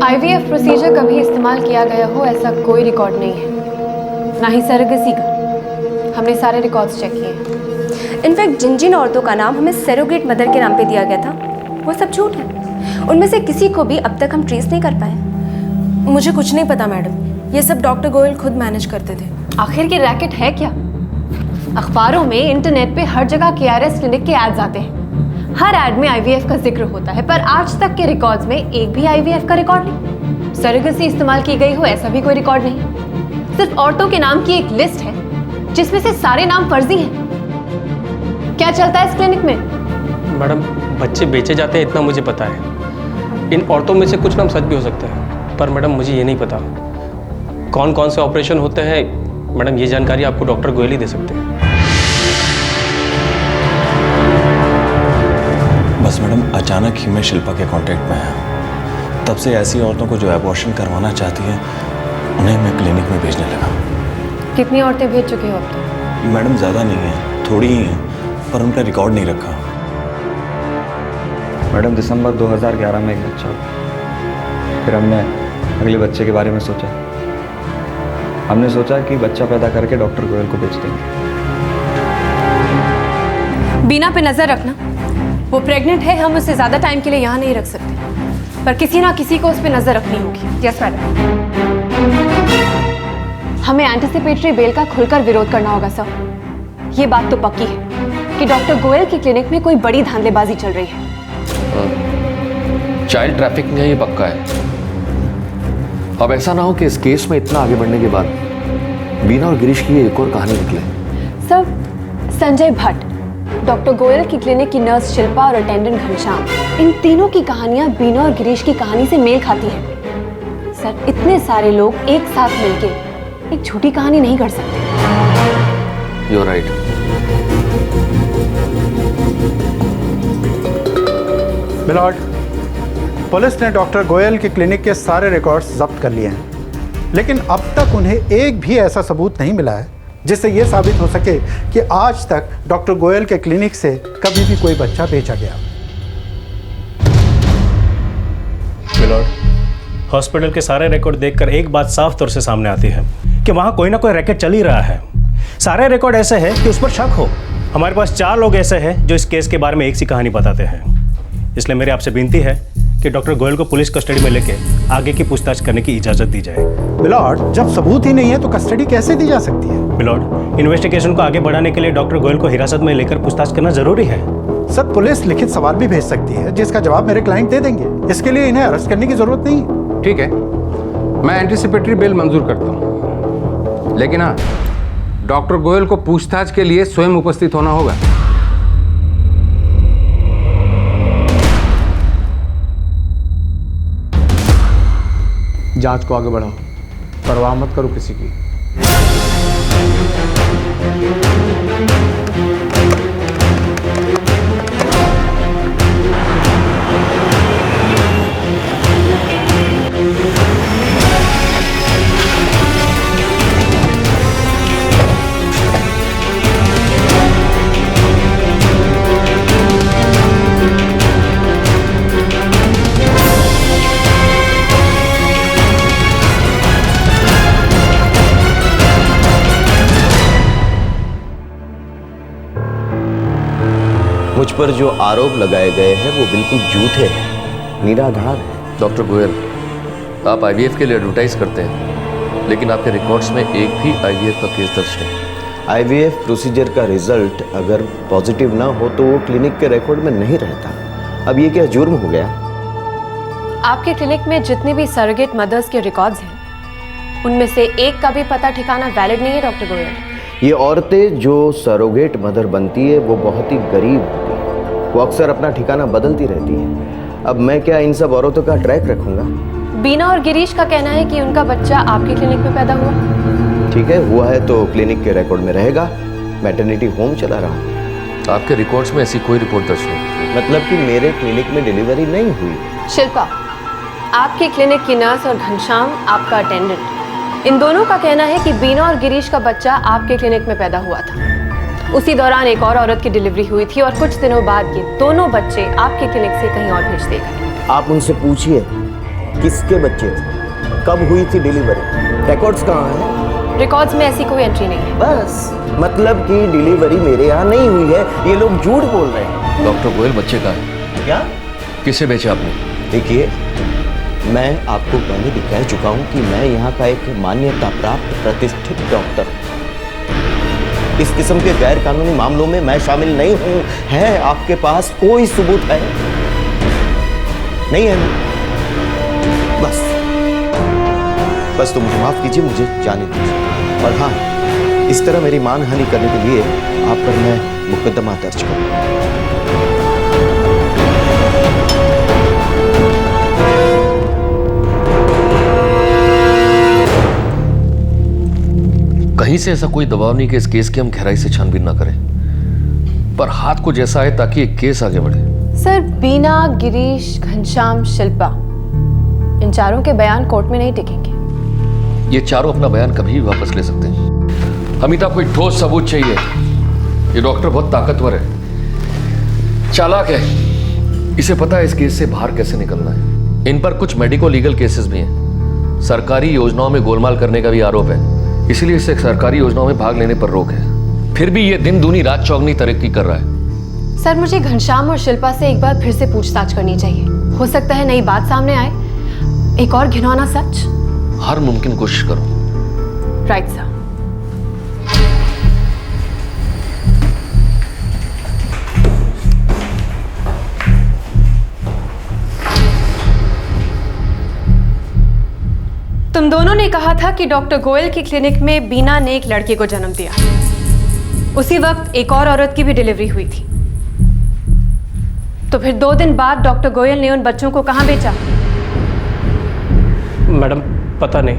IVF प्रोसीजर कभी इस्तेमाल किया गया हो ऐसा कोई रिकॉर्ड नहीं है, ना ही सरोगेसी का। हमने सारे रिकॉर्ड्स चेक किए। इनफैक्ट जिन जिन औरतों का नाम हमें सरोगेट मदर के नाम पे दिया गया था, वो सब झूठ है। उनमें से किसी को भी अब तक हम ट्रेस नहीं कर पाए। मुझे कुछ नहीं पता मैडम, ये सब डॉक्टर गोयल खुद मैनेज करते थे। आखिर ये रैकेट है क्या? अखबारों में, इंटरनेट पे हर जगह KRS क्लिनिक के एड्स आते हैं। हर एड में IVF का जिक्र होता है, पर आज तक के रिकॉर्ड्स में एक भी IVF का रिकॉर्ड नहीं। सरोगेसी इस्तेमाल की गई हो ऐसा भी कोई रिकॉर्ड नहीं। सिर्फ औरतों के नाम की एक लिस्ट है जिसमें से सारे नाम फर्जी हैं। क्या चलता है इस क्लिनिक में? मैडम, बच्चे बेचे जाते हैं इतना मुझे पता है। इन औरतों में से कुछ नाम सच भी हो सकते हैं, पर मैडम मुझे ये नहीं पता कौन कौन से ऑपरेशन होते हैं। मैडम, ये जानकारी आपको डॉक्टर गोयल ही दे सकते हैं। बस मैडम, अचानक ही मैं शिल्पा के कांटेक्ट में आया। तब से ऐसी औरतों को जो एबॉर्शन करवाना चाहती हैं, उन्हें मैं क्लिनिक में भेजने लगा। कितनी औरतें भेज चुके हो अब तक? मैडम, ज़्यादा नहीं है, थोड़ी ही हैं, पर उनका रिकॉर्ड नहीं रखा। मैडम, दिसंबर 2011 में एक बच्चा हुआ। फिर हमने अगले बच्चे के बारे में सोचा। हमने सोचा कि बच्चा पैदा करके डॉक्टर गोयल को बेच देंगे। बीना पे नजर रखना। वो प्रेग्नेंट है, हम उसे ज्यादा टाइम के लिए यहाँ नहीं रख सकते, पर किसी ना किसी को उस पर नजर रखनी होगी। Yes madam. हमें एंटिसिपेटरी बेल का खुलकर विरोध करना होगा सर। ये बात तो पक्की है कि डॉक्टर गोयल की क्लिनिक में कोई बड़ी धांधलेबाजी चल रही है। चाइल्ड ट्रैफिकिंग है, ये पक्का है। अब ऐसा ना हो कि इस केस में इतना आगे बढ़ने के बाद बीना और गिरीश की एक और कहानी निकले। सर, संजय भट्ट, डॉक्टर गोयल की क्लिनिक की नर्स शिल्पा और अटेंडेंट घनश्याम, इन तीनों की कहानियां बीना और गिरीश की कहानी से मेल खाती हैं। सर, इतने सारे लोग एक साथ मिलके एक झूठी कहानी नहीं कर सकते। You're right. मिलॉर्ड, पुलिस ने डॉक्टर गोयल के क्लिनिक के सारे रिकॉर्ड्स जब्त कर लिए हैं, लेकिन अब तक उन्हें एक भी ऐसा सबूत नहीं मिला है जिससे यह साबित हो सके कि आज तक डॉक्टर गोयल के क्लिनिक से कभी भी कोई बच्चा बेचा गया। मिलॉर्ड, हॉस्पिटल के सारे रिकॉर्ड देखकर एक बात साफ तौर से सामने आती है कि वहां कोई ना कोई रैकेट चल ही रहा है। सारे रिकॉर्ड ऐसे हैं कि उस पर शक हो। हमारे पास 4 लोग ऐसे हैं जो इस केस के बारे में एक सी कहानी बताते हैं। इसलिए मेरी आपसे विनती है कि डॉक्टर गोयल को पुलिस कस्टडी में लेके आगे की पूछताछ करने की इजाजत दी जाए। मिलॉर्ड, जब सबूत ही नहीं है तो कस्टडी कैसे दी जा सकती है? मिलॉर्ड, इन्वेस्टिगेशन को आगे बढ़ाने के लिए डॉक्टर गोयल को हिरासत में लेकर पूछताछ करना जरूरी है। सर, पुलिस लिखित सवाल भी भेज सकती है जिसका जवाब मेरे क्लाइंट दे देंगे। इसके लिए इन्हें अरेस्ट करने की जरूरत नहीं। ठीक है, मैं एंटिसिपेटरी बेल मंजूर करता हूँ, लेकिन हाँ, डॉक्टर गोयल को पूछताछ के लिए स्वयं उपस्थित होना होगा। जांच को आगे बढ़ाओ, परवाह मत करो किसी की। पर जो आरोप लगाए गए हैं वो बिल्कुल झूठे हैं, निराधार है। डॉक्टर गोयल, आप आईवीएफ के लिए एडवर्टाइज करते हैं, लेकिन आपके रिकॉर्ड्स में एक भी आईवीएफ का केस दर्ज नहीं। आईवीएफ प्रोसीजर का रिजल्ट अगर पॉजिटिव ना हो तो वो क्लिनिक के रिकॉर्ड में नहीं रहता। अब ये क्या जुर्म हो गया? आपके क्लिनिक में जितने भी सरोगेट मदर्स के रिकॉर्ड्स हैं, उनमें से एक का भी पता ठिकाना वैलिड नहीं है डॉक्टर गोयल। ये औरतें जो सरोगेट मदर बनती है वो बहुत ही गरीब होती है, वो अक्सर अपना ठिकाना बदलती रहती है। अब मैं क्या इन सब औरतों का ट्रैक रखूंगा? बीना और गिरीश का कहना है कि उनका बच्चा आपके क्लिनिक में पैदा हुआ। ठीक है, हुआ है तो क्लिनिक के रिकॉर्ड में रहेगा। मैटरनिटी होम चला रहा हूँ। आपके रिकॉर्ड्स में ऐसी कोई रिपोर्ट दर्ज नहीं। मतलब कि मेरे क्लिनिक में डिलीवरी नहीं हुई। शिल्पा, आपके क्लिनिक की नर्स और घनश्याम आपका अटेंडेंट, इन दोनों का कहना है कि बीना और गिरीश का बच्चा आपके क्लिनिक में पैदा हुआ था। उसी दौरान एक और औरत की डिलीवरी हुई थी और कुछ दिनों बाद ये दोनों बच्चे आपके क्लिनिक से कहीं और भेज दिए गए। आप उनसे पूछिए किसके बच्चे थे, कब हुई थी डिलीवरी, रिकॉर्ड्स कहाँ हैं? रिकॉर्ड्स में ऐसी कोई एंट्री नहीं है। बस मतलब कि डिलीवरी मेरे यहाँ नहीं हुई है, ये लोग झूठ बोल रहे हैं। डॉक्टर गोयल, बच्चे कहाँ हैं? क्या? किसे बेचा आपने? देखिए, मैं आपको पहले भी कह चुका हूँ कि मैं यहाँ का एक मान्यता प्राप्त प्रतिष्ठित डॉक्टर हूँ। इस किस्म के गैर कानूनी मामलों में मैं शामिल नहीं हूँ। है आपके पास कोई सबूत है? नहीं है ना? बस तो मुझे माफ कीजिए, मुझे जाने दीजिए। और हाँ, इस तरह मेरी मानहानि करने के लिए आप पर मैं मुकदमा दर्ज करूंगा। कहीं से ऐसा कोई दबाव नहीं कि इस केस की हम गहराई से छानबीन ना करें, पर हाथ को जैसा है ताकि एक केस आगे बढ़े। सर, बीना, गिरीश, घनश्याम, शिल्पा, इन चारों के बयान कोर्ट में नहीं टिकेंगे। ये चारों अपना बयान कभी भी वापस ले सकते हैं। अमिता, कोई ठोस सबूत चाहिए। ये डॉक्टर बहुत ताकतवर है, चालाक है, इसे पता है इस केस से बाहर कैसे निकलना है। इन पर कुछ मेडिको लीगल केसेस भी हैं। सरकारी योजनाओं में गोलमाल करने का भी आरोप है, इसलिए इसे सरकारी योजनाओं में भाग लेने पर रोक है। फिर भी ये दिन दूनी रात चौगनी तरक्की कर रहा है। सर, मुझे घनश्याम और शिल्पा से एक बार फिर से पूछताछ करनी चाहिए। हो सकता है नई बात सामने आए, एक और घिनौना सच। हर मुमकिन कोशिश करो। Right sir. तुम दोनों ने कहा था कि डॉक्टर गोयल की क्लिनिक में बीना ने एक लड़के को जन्म दिया। उसी वक्त एक और औरत की भी डिलीवरी हुई थी। तो फिर 2 दिन बाद डॉक्टर गोयल ने उन बच्चों को कहां बेचा? मैडम, पता नहीं।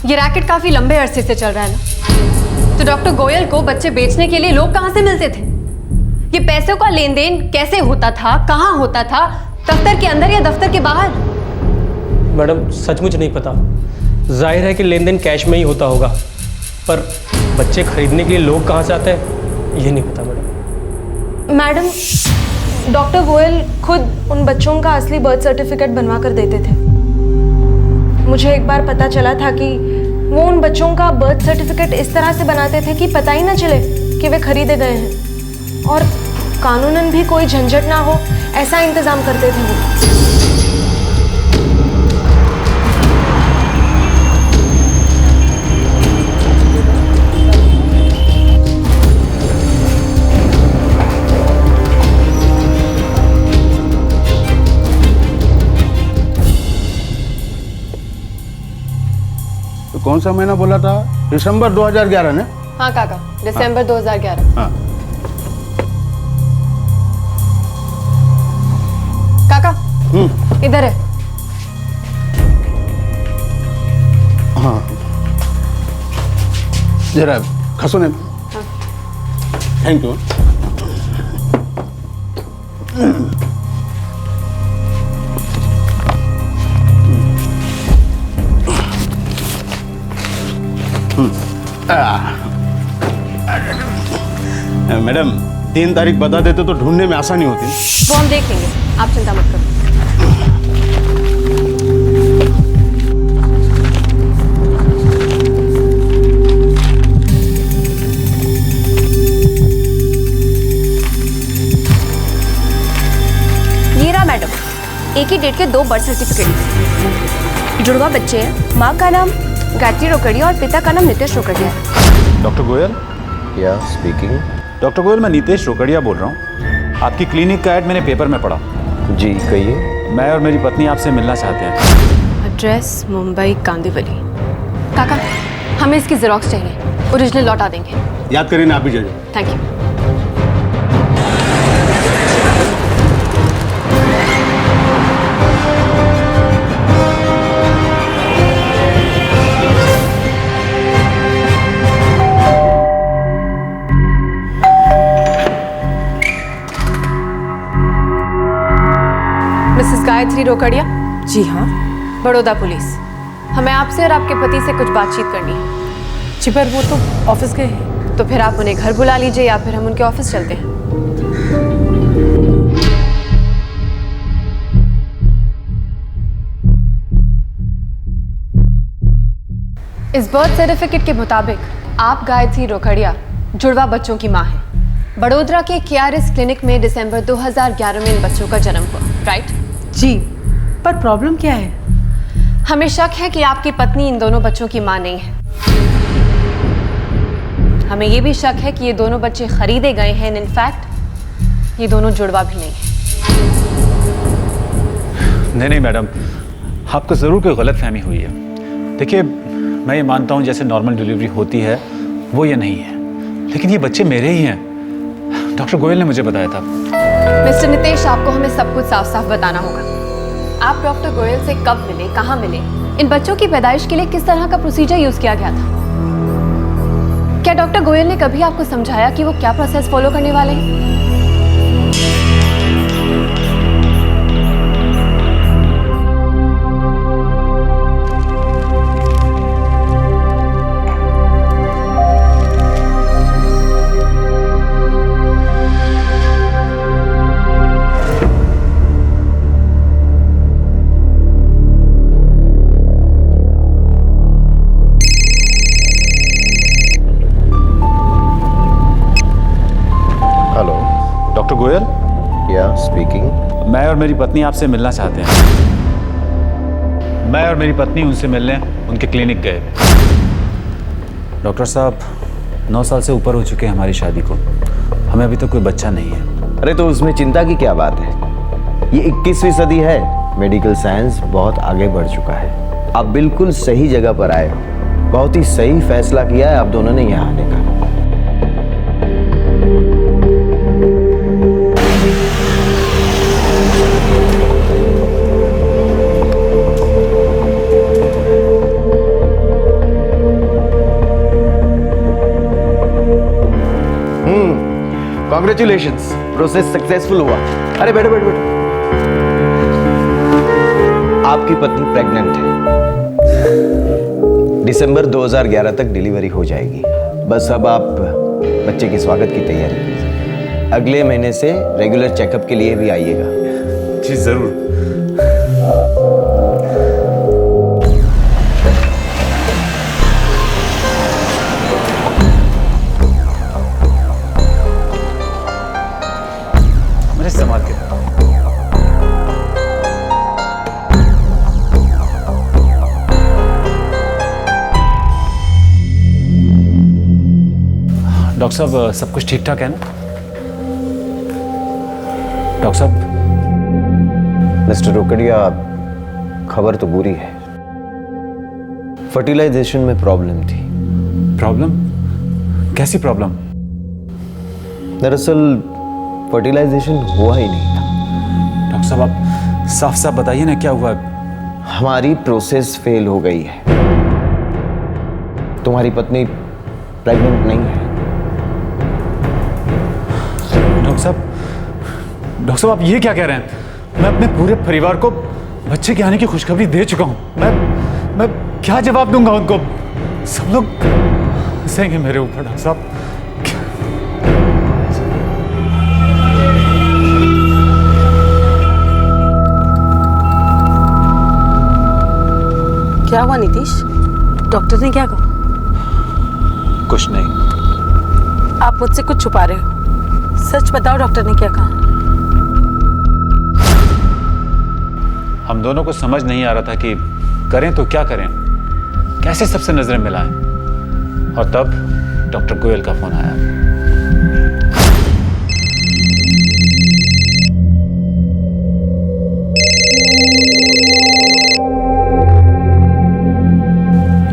ये रैकेट काफी लंबे अरसे से चल रहा है ना, तो डॉक्टर गोयल को बच्चे बेचने के लिए लोग कहां से मिलते थे? ये पैसों का लेन देन कैसे होता था, कहां होता था, दफ्तर के अंदर या दफ्तर के बाहर? मैडम, सचमुच नहीं पता। जाहिर है कि लेन देन कैश में ही होता होगा, पर बच्चे खरीदने के लिए लोग कहां से आते हैं ये नहीं पता मैडम। मैडम, डॉक्टर गोयल खुद उन बच्चों का असली बर्थ सर्टिफिकेट बनवा कर देते थे। मुझे एक बार पता चला था कि वो उन बच्चों का बर्थ सर्टिफिकेट इस तरह से बनाते थे कि पता ही ना चले कि वे खरीदे गए हैं, और कानूनन भी कोई झंझट ना हो ऐसा इंतजाम करते थे वो। कौन सा महीना बोला था? दिसंबर 2011 ने? हाँ काका, दिसंबर 2011। हाँ। काका, इधर है। हाँ, जरा खसो ने। Thank you. मैडम, 3 तारीख बता देते तो ढूंढने में आसानी होती। वो हम देख लेंगे, आप चिंता मत करो। मैडम, एक ही डेट के 2 बर्थ सर्टिफिकेट, जुड़वा बच्चे हैं। माँ का नाम गायत्री रोकड़िया और पिता का नाम नितेश रोकड़िया है। डॉक्टर गोयल? या स्पीकिंग। डॉक्टर गोयल, मैं नितेश रोकड़िया बोल रहा हूँ। आपकी क्लिनिक का ऐड मैंने पेपर में पढ़ा। जी कहिए। मैं और मेरी पत्नी आपसे मिलना चाहते हैं। एड्रेस मुंबई कांदिवली। काका, हमें इसकी जेरोक्स चाहिए, ओरिजिनल लौटा देंगे। याद करें ना, आप भी जाइए। Thank you. Mrs Gayatri Rokadia? जी हाँ। बड़ौदा पुलिस। हमें आपसे और आपके पति से कुछ बातचीत करनी है। जी पर वो तो ऑफिस गए हैं। तो फिर आप उन्हें घर बुला लीजिए या फिर हम उनके ऑफिस चलते हैं। इस बर्थ सर्टिफिकेट के मुताबिक आप गायत्री रोकड़िया जुड़वा बच्चों की मां हैं। बड़ोदरा के केआरएस क्लिनिक में दिसंबर 2011 में इन बच्चों का जन्म हुआ, राइट? जी, पर प्रॉब्लम क्या है? हमें शक है कि आपकी पत्नी इन दोनों बच्चों की मां नहीं है। हमें यह भी शक है कि ये दोनों बच्चे खरीदे गए हैं। इनफैक्ट ये दोनों जुड़वा भी नहीं है। नहीं मैडम, आपको ज़रूर कोई गलतफहमी हुई है। देखिए, मैं ये मानता हूँ जैसे नॉर्मल डिलीवरी होती है वो ये नहीं है, लेकिन ये बच्चे मेरे ही हैं। डॉक्टर गोयल ने मुझे बताया था। मिस्टर नितेश, आपको हमें सब कुछ साफ साफ बताना होगा। आप डॉक्टर गोयल से कब मिले, कहाँ मिले, इन बच्चों की पैदाइश के लिए किस तरह का प्रोसीजर यूज किया गया था? क्या डॉक्टर गोयल ने कभी आपको समझाया कि वो क्या प्रोसेस फॉलो करने वाले हैं? गोयल? या स्पीकिंग। मैं और मेरी पत्नी आपसे मिलना चाहते हैं। मैं और मेरी पत्नी उनसे मिलने उनके क्लिनिक गए। डॉक्टर साहब, 9 साल से ऊपर हो चुके हैं हमारी शादी को। हमें अभी तक कोई बच्चा नहीं है। अरे तो उसमें चिंता की क्या बात है? ये 21वीं सदी है, मेडिकल साइंस बहुत आगे बढ़ चुका है। आप बिल्कुल सही जगह पर आए हो। बहुत ही सही फैसला किया है आप दोनों ने यहाँ आने का। Congratulations, प्रोसेस सक्सेसफुल हुआ। अरे बैठो बैठो बैठो। आपकी पत्नी प्रेग्नेंट है। दिसंबर 2011 तक डिलीवरी हो जाएगी। बस अब आप बच्चे के स्वागत की तैयारी कीजिए। अगले महीने से रेगुलर चेकअप के लिए भी आइएगा। जी जरूर। संभाल के। डॉक्टर साहब, सब कुछ ठीक ठाक है ना? डॉक्टर साहब। मिस्टर रोकड़िया, खबर तो बुरी है। फर्टिलाइजेशन में प्रॉब्लम थी। प्रॉब्लम? कैसी प्रॉब्लम? दरअसल फर्टिलाइजेशन हुआ ही नहीं था। डॉक्टर साहब, आप साफ साफ बताइए ना क्या हुआ? हमारी प्रोसेस फेल हो गई है। तुम्हारी पत्नी प्रेग्नेंट नहीं है। डॉक्टर साहब आप ये क्या कह रहे हैं? मैं अपने पूरे परिवार को बच्चे के आने की खुशखबरी दे चुका हूं। मैं क्या जवाब दूंगा उनको? सब लोग हंसेंगे मेरे ऊपर। डॉक्टर साहब, क्या हुआ नीतीश? डॉक्टर ने क्या कहा? कुछ नहीं। आप मुझसे कुछ छुपा रहे हो। सच बताओ, डॉक्टर ने क्या कहा? हम दोनों को समझ नहीं आ रहा था कि करें तो क्या करें, कैसे सबसे नजरें मिलाएं। और तब डॉक्टर गोयल का फोन आया।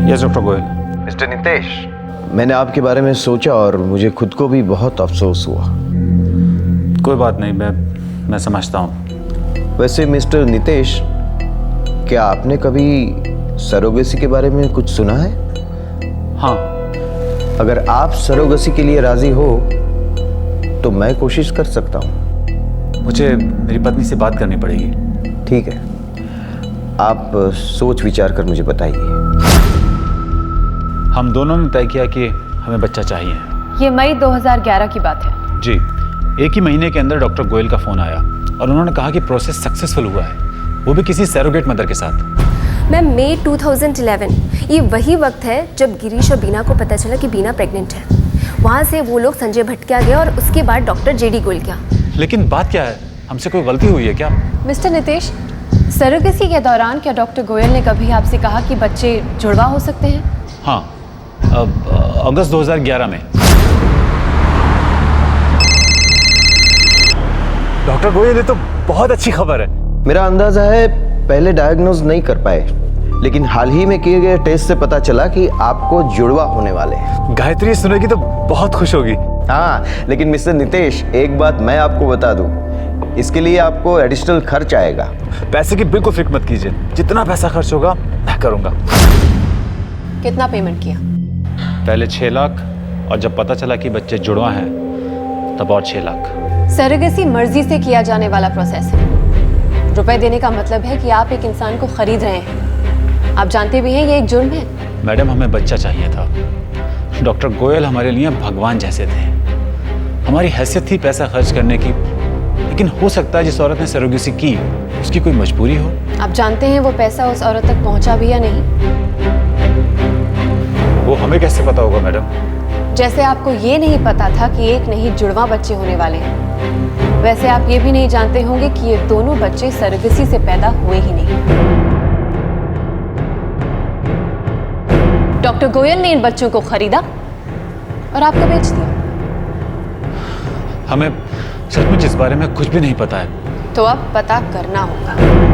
Yes doctor Goyal. Mister Nitesh, मैंने आपके बारे में सोचा और मुझे खुद को भी बहुत अफसोस हुआ। कोई बात नहीं, मैं समझता हूँ। वैसे मिस्टर नितेश, क्या आपने कभी सरोगेसी के बारे में कुछ सुना है? हाँ। अगर आप सरोगेसी के लिए राजी हो तो मैं कोशिश कर सकता हूँ। मुझे मेरी पत्नी से बात करनी पड़ेगी। ठीक है, आप सोच विचार कर मुझे बताइए। हम दोनों ने तय किया कि हमें बच्चा चाहिए। ये मई 2011 की बात है। जी, एक ही महीने के अंदर डॉक्टर गोयल का फोन आया और उन्होंने कहा कि प्रोसेस सक्सेसफुल हुआ है, वो भी किसी सरोगेट मदर के साथ। मैम, मई 2011 ये वही वक्त है जब गिरीश और बीना को पता चला कि बीना प्रेग्नेंट है। वहाँ से वो लोग संजय भटकिया गए और उसके बाद डॉक्टर जेडी गोयल गया। लेकिन बात क्या है, हमसे कोई गलती हुई है क्या? मिस्टर नितेश, सरोगेसी के दौरान क्या डॉक्टर गोयल ने कभी आपसे कहा कि बच्चे जुड़वा हो सकते हैं? हाँ, अगस्त 2011 में। डॉक्टर गोयल, ये तो बहुत अच्छी खबर है। मेरा अंदाजा है पहले डायग्नोज नहीं कर पाए, लेकिन हाल ही में किए गए टेस्ट से पता चला कि आपको जुड़वा होने वाले हैं। गायत्री सुनेगी तो बहुत खुश होगी। हाँ, लेकिन मिस्टर नितेश, एक बात मैं आपको बता दूं, इसके लिए आपको एडिशनल खर्च आएगा। पैसे की बिल्कुल फिक्र मत कीजिए, जितना पैसा खर्च होगा मैं करूंगा। कितना पेमेंट किया? पहले 6 लाख और जब पता चला कि बच्चे जुड़वा हैं तब और 6 लाख। सरोगेसी मर्जी से किया जाने वाला प्रोसेस है। रुपए देने का मतलब है कि आप एक इंसान को खरीद रहे हैं। आप जानते भी हैं ये एक जुर्म है। मैडम, हमें बच्चा चाहिए था। डॉक्टर गोयल हमारे लिए भगवान जैसे थे। हमारी हैसियत थी पैसा खर्च करने की, लेकिन हो सकता है जिस औरत ने सरोगेसी की उसकी कोई मजबूरी हो। आप जानते हैं वो पैसा उस औरत तक पहुंचा भी या नहीं? वो हमें कैसे पता होगा मैडम? जैसे आपको ये नहीं पता था कि एक नहीं जुड़वा बच्चे होने वाले हैं, वैसे आप ये भी नहीं जानते होंगे कि ये दोनों बच्चे सरोगेसी से पैदा हुए ही नहीं। डॉक्टर गोयल ने इन बच्चों को खरीदा और आपको बेच दिया। हमें सचमुच इस बारे में कुछ भी नहीं पता है। तो अब पता करना होगा।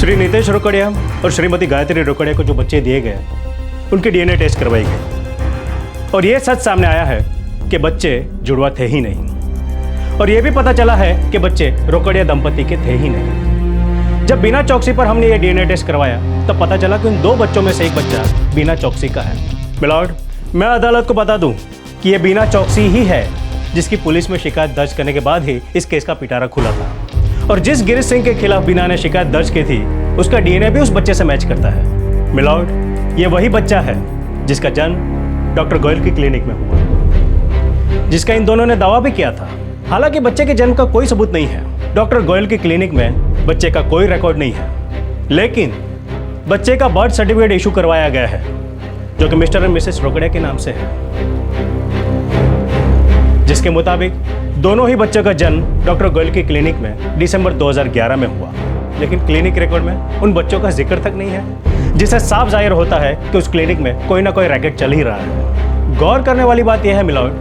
श्री नितेश रोकड़िया और श्रीमती गायत्री रोकड़िया को जो बच्चे दिए गए उनकी डीएनए टेस्ट करवाई गई और ये सच सामने आया है कि बच्चे जुड़वा थे ही नहीं, और यह भी पता चला है कि बच्चे रोकड़िया दंपति के थे ही नहीं। जब बिना चौकसी पर हमने ये डीएनए टेस्ट करवाया तब पता चला कि उन 2 बच्चों में से एक बच्चा बिना चौकसी का है। मिलॉर्ड, मैं अदालत को बता दूं कि यह बिना चौकसी ही है जिसकी पुलिस में शिकायत दर्ज करने के बाद ही इस केस का पिटारा खुला था, और जिस गिरीश सिंह के खिलाफ बीना ने शिकायत दर्ज की थी उसका डीएनए भी उस बच्चे से मैच करता है। मिलॉर्ड, ये वही बच्चा है जिसका जन्म डॉक्टर गोयल की क्लिनिक में हुआ, जिसका इन दोनों ने दावा भी किया था। हालांकि बच्चे के जन्म का कोई सबूत नहीं है, डॉक्टर गोयल की क्लिनिक में बच्चे का कोई रिकॉर्ड नहीं है, लेकिन बच्चे का बर्थ सर्टिफिकेट इशू करवाया गया है जो कि मिस्टर एंड मिसेस रोकड़िया के नाम से है, जिसके मुताबिक दोनों ही बच्चों का जन्म डॉक्टर गोयल की क्लिनिक में दिसंबर 2011 में हुआ, लेकिन क्लिनिक रिकॉर्ड में उन बच्चों का जिक्र तक नहीं है, जिससे साफ जाहिर होता है कि उस क्लिनिक में कोई ना कोई रैकेट चल ही रहा है। गौर करने वाली बात यह है मिलॉर्ड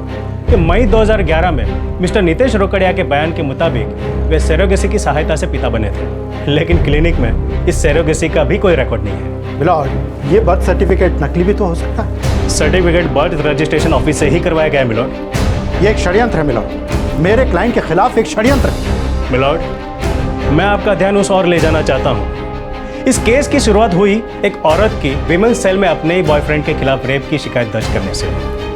कि मई 2011 में मिस्टर नितेश रोकड़िया के बयान के मुताबिक वे सरोगेसी की सहायता से पिता बने थे, लेकिन क्लिनिक में इस सरोगेसी का भी कोई रिकॉर्ड नहीं है। मिलॉर्ड, ये बर्थ सर्टिफिकेट नकली भी तो हो सकता है। सर्टिफिकेट बर्थ रजिस्ट्रेशन ऑफिस से ही करवाया गया है मिलॉर्ड। ये एक षड्यंत्र है मिलॉर्ड, मेरे क्लाइंट के खिलाफ एक षड्यंत्र है। मिलॉर्ड, मैं आपका ध्यान उस ओर ले जाना चाहता हूँ। इस केस की शुरुआत हुई एक औरत की विमेंस सेल में अपने ही बॉयफ्रेंड के खिलाफ रेप की शिकायत दर्ज करने से।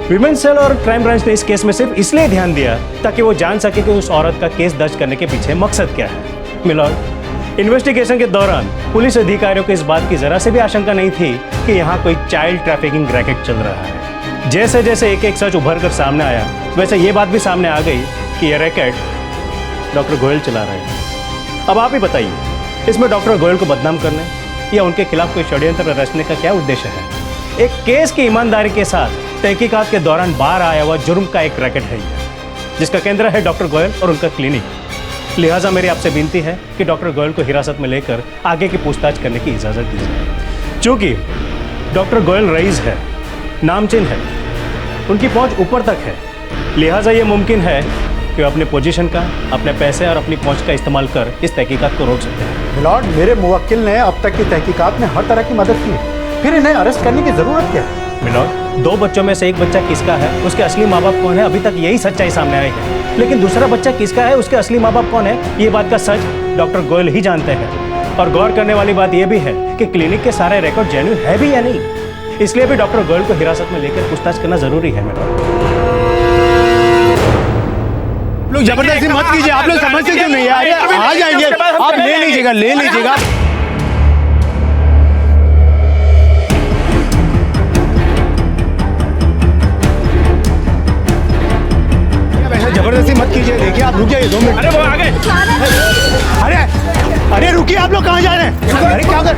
विमेंस सेल और क्राइम ब्रांच ने इस केस में सिर्फ इसलिए ध्यान दिया ताकि वो जान सके कि उस औरत का केस दर्ज करने के पीछे मकसद क्या है। मिलॉर्ड, इन्वेस्टिगेशन के दौरान पुलिस अधिकारियों को इस बात की जरा से भी आशंका नहीं थी कि यहाँ कोई चाइल्ड ट्रैफिकिंग रैकेट चल रहा है। जैसे जैसे एक एक सच उभर कर सामने आया, वैसे ये बात भी सामने आ गई कि यह रैकेट डॉक्टर गोयल चला रहे हैं। अब आप ही बताइए, इसमें डॉक्टर गोयल को बदनाम करने या उनके खिलाफ कोई षड्यंत्र रचने का क्या उद्देश्य है? एक केस की ईमानदारी के साथ तहकीकात के दौरान बाहर आया हुआ जुर्म का एक रैकेट है, जिसका केंद्र है डॉक्टर गोयल और उनका क्लिनिक। लिहाजा मेरी आपसे विनती है कि डॉक्टर गोयल को हिरासत में लेकर आगे की पूछताछ करने की इजाज़त दीजिए। चूँकि डॉक्टर गोयल रईस है, नामचीन है, उनकी पहुंच ऊपर तक है, लिहाजा ये मुमकिन है कि वो अपने पोजीशन का, अपने पैसे और अपनी पहुंच का इस्तेमाल कर इस तहकीकात को रोक सकते हैं। मिलॉर्ड, मेरे मुवक्किल ने अब तक की तहकीकात में हर तरह की मदद की है, फिर इन्हें अरेस्ट करने की जरूरत क्या है? मिलॉर्ड, 2 बच्चों में से एक बच्चा किसका है, उसके असली माँ बाप कौन है, अभी तक यही सच्चाई सामने आई है। लेकिन दूसरा बच्चा किसका है, उसके असली माँ बाप कौन है, ये बात का सच डॉक्टर गोयल ही जानते हैं। और गौर करने वाली बात यह भी है कि क्लिनिक के सारे रिकॉर्ड जेन्युइन है भी या नहीं, इसलिए भी डॉक्टर गोयल को हिरासत में लेकर पूछताछ करना जरूरी है। लोग जबरदस्ती मत कीजिए, आप लोग समझते क्यों नहीं? अरे आ जाएंगे, आप ले लीजिएगा, ले लीजिएगा। जबरदस्ती मत कीजिए, देखिए आप रुक जाइए 2 मिनट। अरे वो आगे, अरे अरे रुकिए, आप लोग कहाँ जा रहे हैं? अरे क्या कर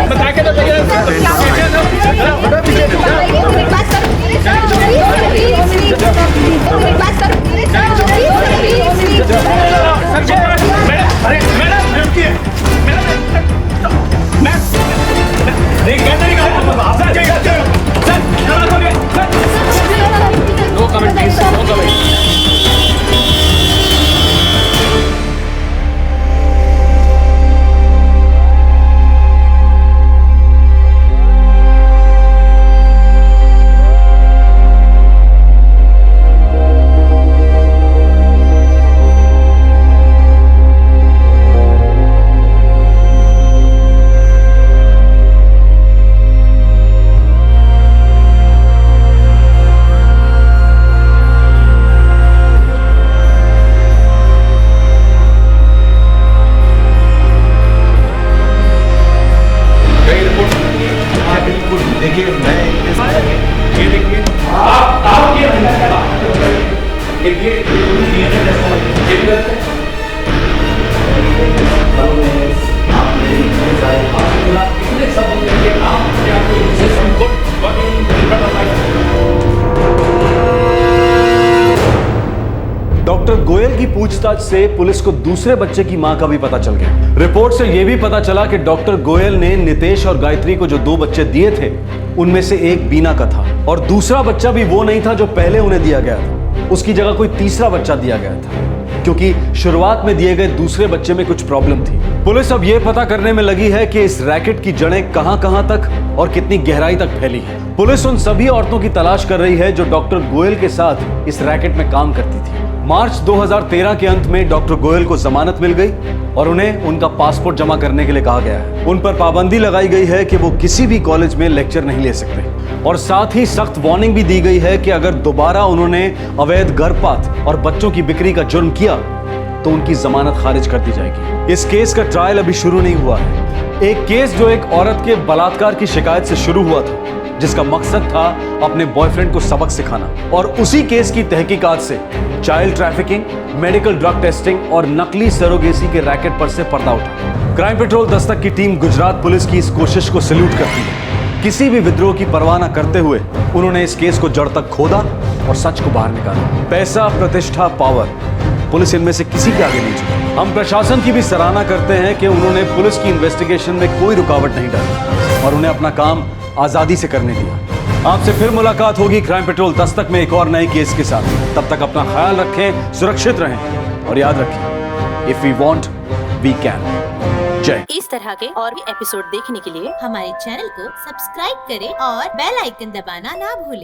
बता के डॉक्टर गोयल की पूछताछ से पुलिस को दूसरे बच्चे की मां का भी पता चल गया। रिपोर्ट से यह भी पता चला कि डॉक्टर गोयल ने नितेश और गायत्री को जो 2 बच्चे दिए थे, उनमें से एक बीना का था और दूसरा बच्चा भी वो नहीं था जो पहले उन्हें दिया गया था। उसकी जगह कोई तीसरा बच्चा दिया गया था, क्योंकि शुरुआत में दिए गए दूसरे बच्चे में कुछ प्रॉब्लम थी। पुलिस अब यह पता करने में लगी है कि इस रैकेट की जड़ें कहां-कहां तक और कितनी गहराई तक फैली है। पुलिस उन सभी औरतों की तलाश कर रही है जो डॉक्टर गोयल के साथ इस रैकेट में काम करती थी। मार्च 2013 के अंत में डॉक्टर गोयल को जमानत मिल गई और उन्हें उनका पासपोर्ट जमा करने के लिए कहा गया है। उन पर पाबंदी लगाई गई है कि वो किसी भी कॉलेज में लेक्चर नहीं ले सकते और साथ ही सख्त वार्निंग भी दी गई है कि अगर दोबारा उन्होंने अवैध गर्भपात और बच्चों की बिक्री का जुर्म किया तो उनकी जमानत खारिज कर दी जाएगी। इस केस का ट्रायल अभी शुरू नहीं हुआ है। एक केस जो एक औरत के बलात्कार की शिकायत से शुरू हुआ था, जिसका मकसद था अपने बॉयफ्रेंड को सबक सिखाना, और उसी केस की तहकीकात से child trafficking, medical drug testing और नकली सरोगेसी के रैकेट पर से पर्दा उठा। क्राइम पेट्रोल दस्तक की टीम गुजरात पुलिस की इस कोशिश को सैल्यूट करती है। किसी भी विद्रोह की परवाह न करते हुए उन्होंने इस केस को जड़ तक खोदा और सच को बाहर निकाला। पैसा, प्रतिष्ठा, पावर, पुलिस इनमें से किसी के आगे नहीं झुकी। हम प्रशासन की भी सराहना करते हैं कि उन्होंने पुलिस की इन्वेस्टिगेशन में कोई रुकावट नहीं डाली और उन्हें अपना काम आजादी से करने दिया। आपसे फिर मुलाकात होगी क्राइम पेट्रोल दस्तक में एक और नए केस के साथ। तब तक अपना ख्याल रखें, सुरक्षित रहें और याद रखें, if we want we can. जय। इस तरह के और भी एपिसोड देखने के लिए हमारे चैनल को सब्सक्राइब करें और बेल आइकन दबाना ना भूलें।